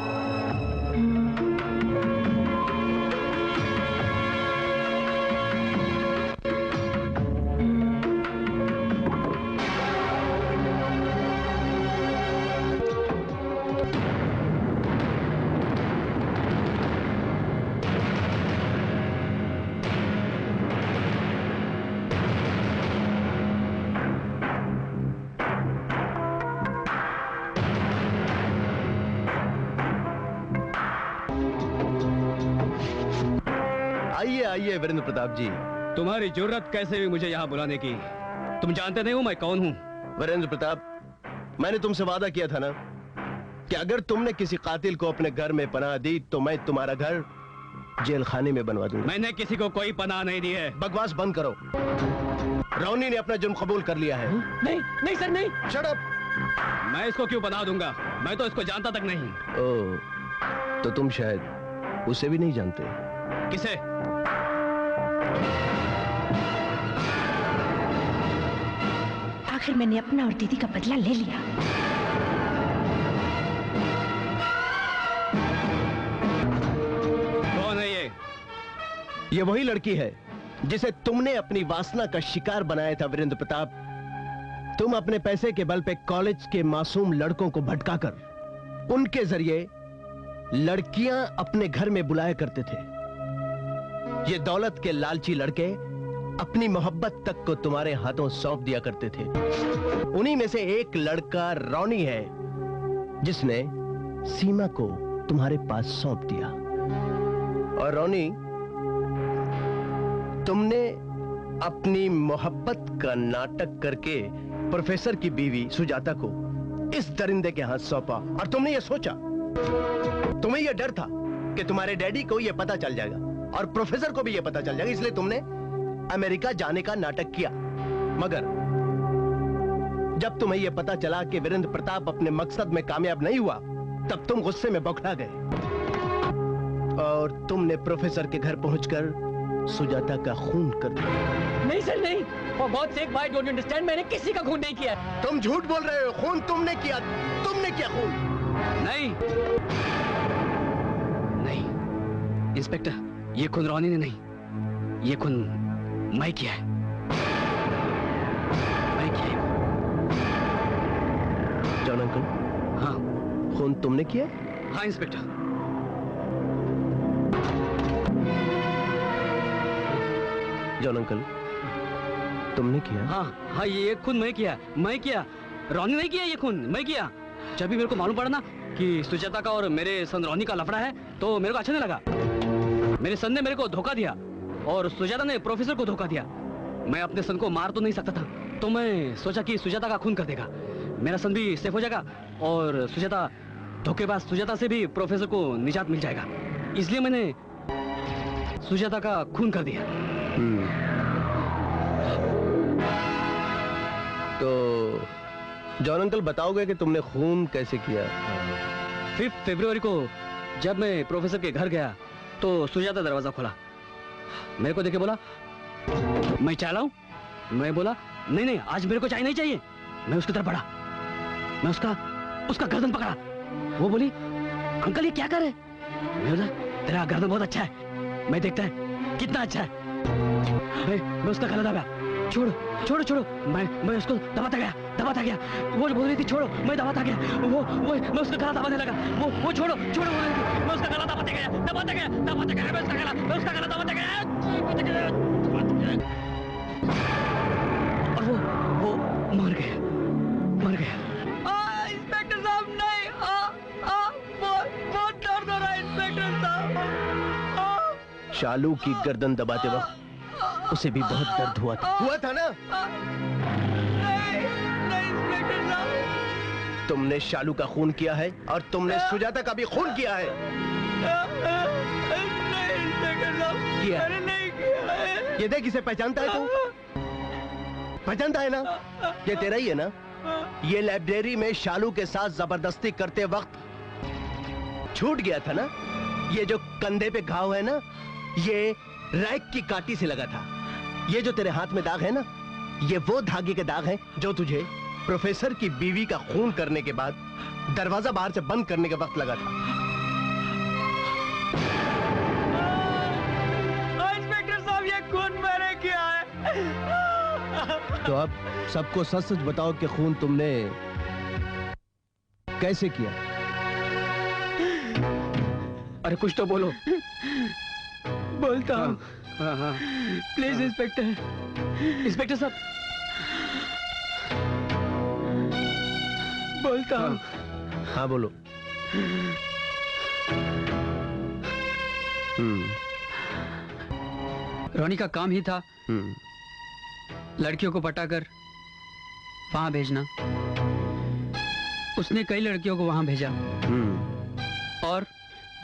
आइए वीरेंद्र प्रताप जी। तुम्हारी जुर्रत कैसे हुई मुझे यहाँ बुलाने की? तुम जानते नहीं हो मैं कौन हूँ? वीरेंद्र प्रताप, मैंने तुमसे वादा किया था ना कि अगर तुमने किसी कातिल को अपने घर में पनाह दी तो मैं तुम्हारा घर जेल खाने में बनवा दूंगा। मैंने किसी को कोई पनाह नहीं दी है। बकवास बंद करो। रोनी ने अपना जुर्म कबूल कर लिया है। नहीं सर, नहीं। Shut up. मैं इसको क्यों पनाह दूंगा? मैं तो इसको जानता तक नहीं। ओह, तो तुम शायद उसे भी नहीं जानते। किसे? आखिर मैंने अपना और दीदी का बदला ले लिया। कौन है ये? ये वही लड़की है जिसे तुमने अपनी वासना का शिकार बनाया था वीरेंद्र प्रताप। तुम अपने पैसे के बल पे कॉलेज के मासूम लड़कों को भटकाकर उनके जरिए लड़कियां अपने घर में बुलाया करते थे। ये दौलत के लालची लड़के अपनी मोहब्बत तक को तुम्हारे हाथों सौंप दिया करते थे। उन्हीं में से एक लड़का रोनी है जिसने सीमा को तुम्हारे पास सौंप दिया। और रोनी, तुमने अपनी मोहब्बत का नाटक करके प्रोफेसर की बीवी सुजाता को इस दरिंदे के हाथ सौंपा। और तुमने यह सोचा, तुम्हें यह डर था कि तुम्हारे डैडी को यह पता चल जाएगा और प्रोफेसर को भी यह पता चल जाएगा, इसलिए तुमने अमेरिका जाने का नाटक किया। मगर जब तुम्हें यह पता चला कि वीरेंद्र प्रताप अपने मकसद में कामयाब नहीं हुआ, तब तुम गुस्से में बौखला गए और तुमने प्रोफेसर के घर पहुंचकर सुजाता का खून कर दिया। नहीं सर, नहीं। For God's sake, why don't you understand? मैंने किसी का खून नहीं किया। तुम झूठ बोल रहे हो। खून तुमने किया। तुमने किया खून। नहीं, नहीं इंस्पेक्टर, ये खून रोनी ने नहीं, ये खून मैं किया है। मैं किया है। John uncle. हाँ। खून तुमने किया? हाँ इंस्पेक्टर। जॉन अंकल, तुमने किया? हाँ, ये खून मैं किया। रोनी नहीं किया, ये खून मैं किया। जब भी मेरे को मालूम पड़ा ना कि सुजाता का और मेरे सन रोनी का लफड़ा है, तो मेरे को अच्छा नहीं लगा। मेरे सन ने मेरे को धोखा दिया और सुजाता ने प्रोफेसर को धोखा दिया। मैं अपने सन को मार तो नहीं सकता था, तो मैं सोचा कि सुजाता का खून कर देगा। मेरा सन भी सेफ हो जाएगा और सुजाता धोखेबाज सुजाता से भी प्रोफेसर को निजात मिल जाएगा। इसलिए मैंने सुजाता का खून कर दिया। तो जॉन अंकल बताओगे कि तुमने खून कैसे किया? 5 फरवरी को जब मैं प्रोफेसर के घर गया तो सुजाता दरवाजा खोला, मेरे को देखे बोला मैं चाय लाऊं? मैं बोला नहीं नहीं आज मेरे को चाय नहीं चाहिए। मैं उसकी तरफ बढ़ा, मैं उसका गर्दन पकड़ा। वो बोली अंकल ये क्या कर रहे? मैं बोला तेरा गर्दन बहुत अच्छा है, मैं देखता है कितना अच्छा है। मैं उसका गला दबा, छोड़ो छोड़ो छोड़ो। मैं उसको दबाता गया। वो बोल रही थी छोड़ो, मैं दबाता गया। वो मैं उसका गला दबाने लगा। वो छोड़ो छोड़ो बोल रही थी, मैं उसका गला दबाते गया। मैं उसका गला दबाते गया। और वो मर गया। इंस्पेक्टर साहब नहीं, बहुत दर्द हो रहा है इंस्पेक्टर साहब। शालू की गर्दन दबाते वक्त उसे भी बहुत दर्द हुआ था ना? नहीं इंस्पेक्टर साहब। तुमने शालू का खून किया है और तुमने सुजाता का भी खून किया है। नहीं इंस्पेक्टर साहब, मैंने नहीं किया है। ये देख, इसे पहचानता है तू? पहचानता है ना? ये तेरा ही है ना? ये लाइब्रेरी में शालू के साथ जबरदस्ती करते वक्त छूट गया था ना? ये जो कंधे पे घाव है ना, ये रैक की काटी से लगा था। ये जो तेरे हाथ में दाग है ना, ये वो धागे के दाग हैं जो तुझे प्रोफेसर की बीवी का खून करने के बाद दरवाजा बाहर से बंद करने के वक्त लगा था। इंस्पेक्टर साहब ये खून मैंने किया है। तो अब सबको सच सच बताओ कि खून तुमने कैसे किया? अरे कुछ तो बोलो। बोलता हूँ। हाँ। प्लीज इंस्पेक्टर साहब बोलता हूँ। हाँ बोलो। रोनी का काम ही था लड़कियों को पटाकर वहां भेजना। उसने कई लड़कियों को वहां भेजा और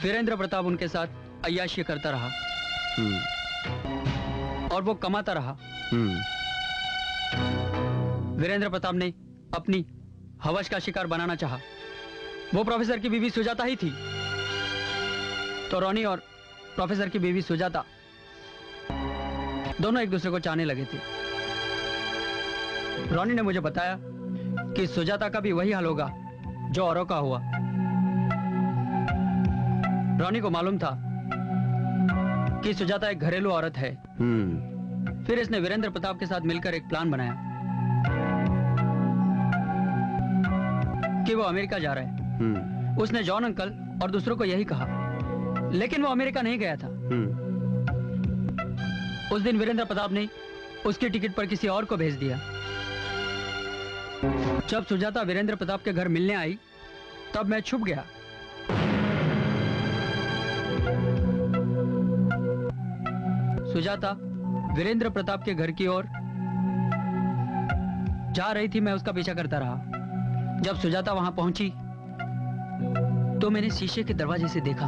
वीरेंद्र प्रताप उनके साथ अय्याशी करता रहा और वो कमाता रहा। वीरेंद्र प्रताप ने अपनी हवस का शिकार बनाना चाहा। वो प्रोफेसर की बीवी सुजाता ही थी। तो रोनी और प्रोफेसर की बीवी सुजाता दोनों एक दूसरे को चाहने लगे थे। रोनी ने मुझे बताया कि सुजाता का भी वही हाल होगा जो औरों का हुआ। रोनी को मालूम था कि सुजाता एक घरेलू औरत है। फिर इसने वीरेंद्र प्रताप के साथ मिलकर एक प्लान बनाया कि वो अमेरिका जा रहा है। उसने जॉन अंकल और दूसरों को यही कहा, लेकिन वो अमेरिका नहीं गया था। उस दिन वीरेंद्र प्रताप ने उसकी टिकट पर किसी और को भेज दिया। जब सुजाता वीरेंद्र प्रताप के घर मिलने आई तब मैं छुप गया। सुजाता वीरेंद्र प्रताप के घर की ओर जा रही थी। मैं उसका पीछा करता रहा। जब सुजाता वहां पहुंची तो मैंने शीशे के दरवाजे से देखा।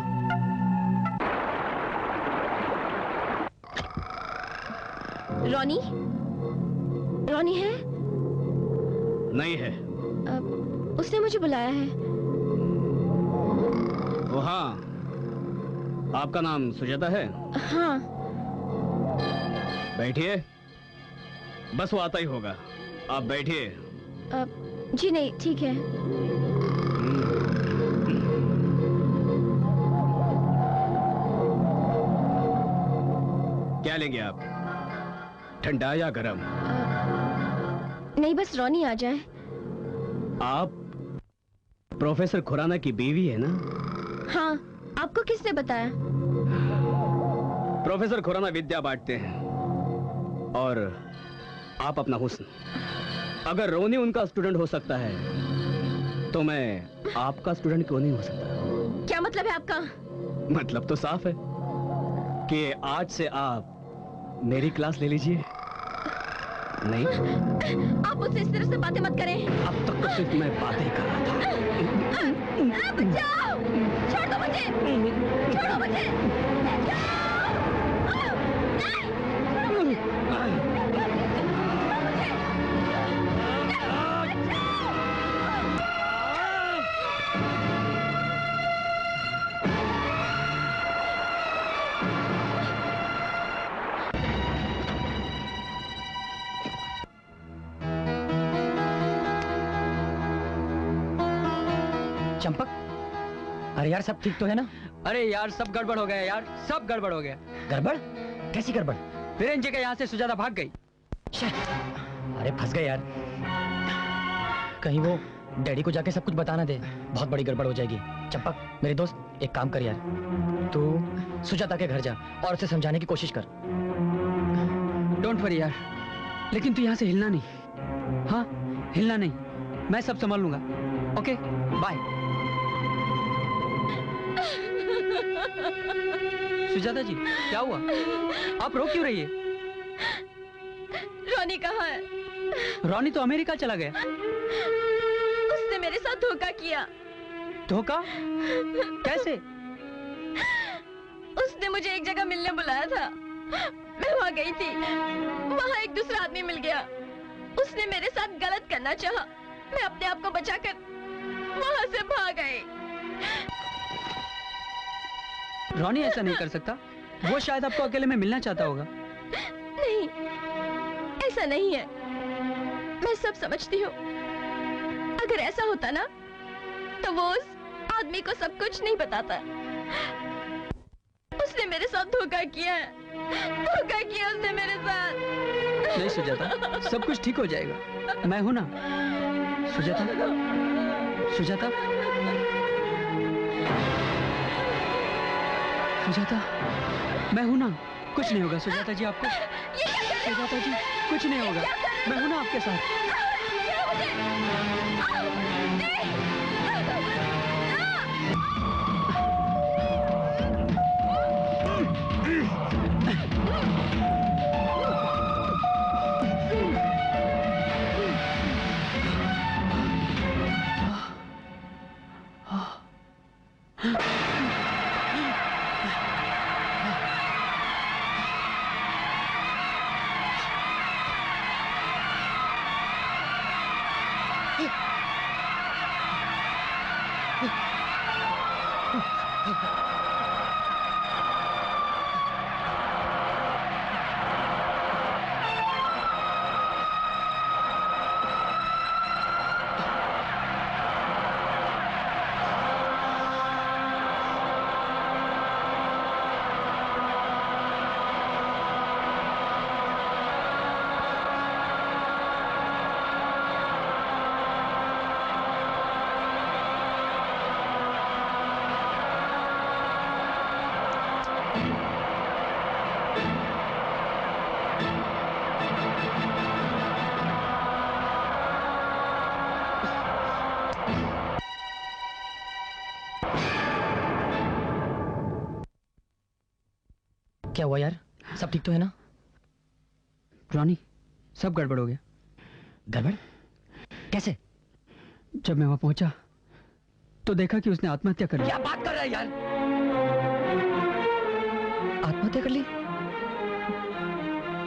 रोनी है? नहीं है। उसने मुझे बुलाया है। ओ हाँ, आपका नाम सुजाता है? हाँ। बैठिए, बस वो आता ही होगा। आप बैठिए। जी नहीं, ठीक है। क्या लेंगे आप, ठंडा या गरम? नहीं, बस रोनी आ जाए। आप प्रोफेसर खुराना की बीवी है ना? हाँ, आपको किसने बताया? प्रोफेसर खुराना विद्या बांटते हैं और आप अपना हुस्न। अगर रोनी उनका स्टूडेंट हो सकता है तो मैं आपका स्टूडेंट क्यों नहीं हो सकता? क्या मतलब है आपका? मतलब तो साफ है कि आज से आप मेरी क्लास ले लीजिए। नहीं, आप मुझसे इस तरह से बातें मत करें। अब तक तो सिर्फ मैं बातें ही कर रहा था। बचाओ! छोड़ दो मुझे! छोड़ो मुझे! चंपक, अरे यार सब ठीक तो है ना? अरे यार सब गड़बड़ हो गया यार, सब गड़बड़ हो गया। गड़बड़? कैसी गड़बड़? वीरेन जी के यहाँ से सुजाता भाग गई। अरे फंस गए यार। कहीं वो डैडी को जाके सब कुछ बताना दे, बहुत बड़ी गड़बड़ हो जाएगी। चंपक मेरे दोस्त, एक काम कर यार, तू सुजाता के घर जा और उसे समझाने की कोशिश कर। डोंट वरी यार, लेकिन तू यहाँ से हिलना नहीं। हाँ, हिलना नहीं, मैं सब संभाल लूंगा। Okay, bye. सुजाता जी, क्या हुआ? आप रो क्यों रही है? रॉनी कहाँ है? रॉनी तो अमेरिका चला गया। उसने मेरे साथ धोखा किया। धोखा? कैसे? उसने मुझे एक जगह मिलने बुलाया था, मैं वहाँ गई थी। वहाँ एक दूसरा आदमी मिल गया। उसने मेरे साथ गलत करना चाहा। मैं अपने आप को बचाकर वहाँ से भाग गई। रॉनी ऐसा नहीं कर सकता, वो शायद आपको अकेले में मिलना चाहता होगा। नहीं, ऐसा नहीं है। मैं सब समझती हूँ। अगर ऐसा होता ना, तो वो उस आदमी को सब कुछ नहीं बताता। उसने मेरे साथ धोखा किया है। धोखा किया उसने मेरे साथ। नहीं सुजाता, सब कुछ ठीक हो जाएगा। मैं हूं ना। सुजाता, सुजाता, सुजाता, मैं हूं ना। कुछ नहीं होगा सुजाता जी आपको। सुजाता जी, कुछ नहीं होगा। मैं हूं ना आपके साथ। क्या हुआ यार, सब ठीक तो है ना? रॉनी, सब गड़बड़ हो गया। गड़बड़? कैसे? जब मैं वहां पहुंचा तो देखा कि उसने आत्महत्या कर ली। क्या बात कर रहा है यार? आत्महत्या कर ली?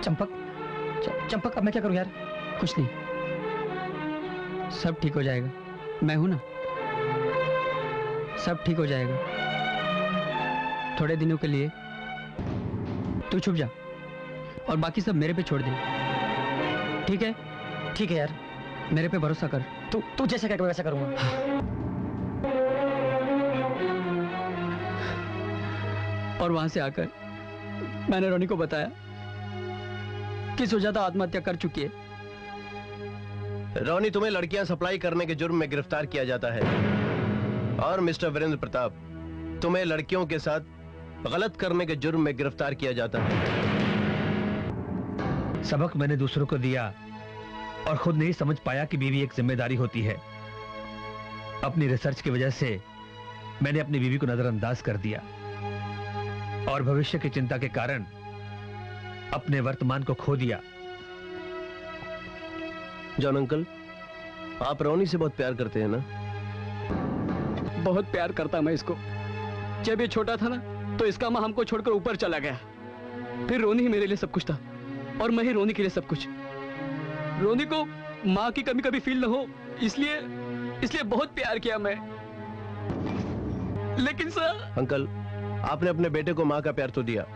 चंपक, चंपक अब मैं क्या करूं यार? कुछ नहीं, सब ठीक हो जाएगा। मैं हूं ना। सब ठीक हो जाएगा। थोड़े दिनों के लिए तू छुप जा और बाकी सब मेरे पे छोड़ दे। ठीक है? ठीक है यार, मेरे पे भरोसा कर। तू जैसा कहेगा वैसा करूंगा। और वहां से आकर मैंने रोनी को बताया कि सुजाता आत्महत्या कर चुकी है। रोनी, तुम्हें लड़कियां सप्लाई करने के जुर्म में गिरफ्तार किया जाता है और मिस्टर वीरेंद्र प्रताप, तुम्हें लड़कियों के साथ गलत करने के जुर्म में गिरफ्तार किया जाता है। सबक मैंने दूसरों को दिया और खुद नहीं समझ पाया कि बीवी एक जिम्मेदारी होती है। अपनी रिसर्च की वजह से मैंने अपनी बीवी को नजरअंदाज कर दिया और भविष्य की चिंता के कारण अपने वर्तमान को खो दिया। जॉन अंकल, आप रोनी से बहुत प्यार करते हैं ना? बहुत प्यार करता मैं इसको। जब ये छोटा था ना तो इसका माँ हमको छोड़कर ऊपर चला गया। फिर रोनी ही मेरे लिए सब कुछ था और मैं ही रोनी के लिए सब कुछ। रोनी को माँ की कमी कभी फील न हो इसलिए बहुत प्यार किया मैं। लेकिन सर अंकल, आपने अपने बेटे को माँ का प्यार तो दिया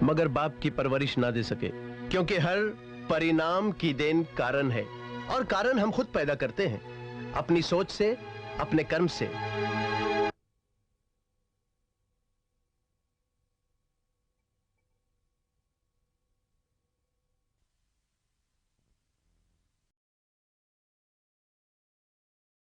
मगर बाप की परवरिश ना दे सके, क्योंकि हर परिणाम की देन कारण है और कारण हम खुद पैदा करते हैं अपनी सोच से, अपने कर्म से।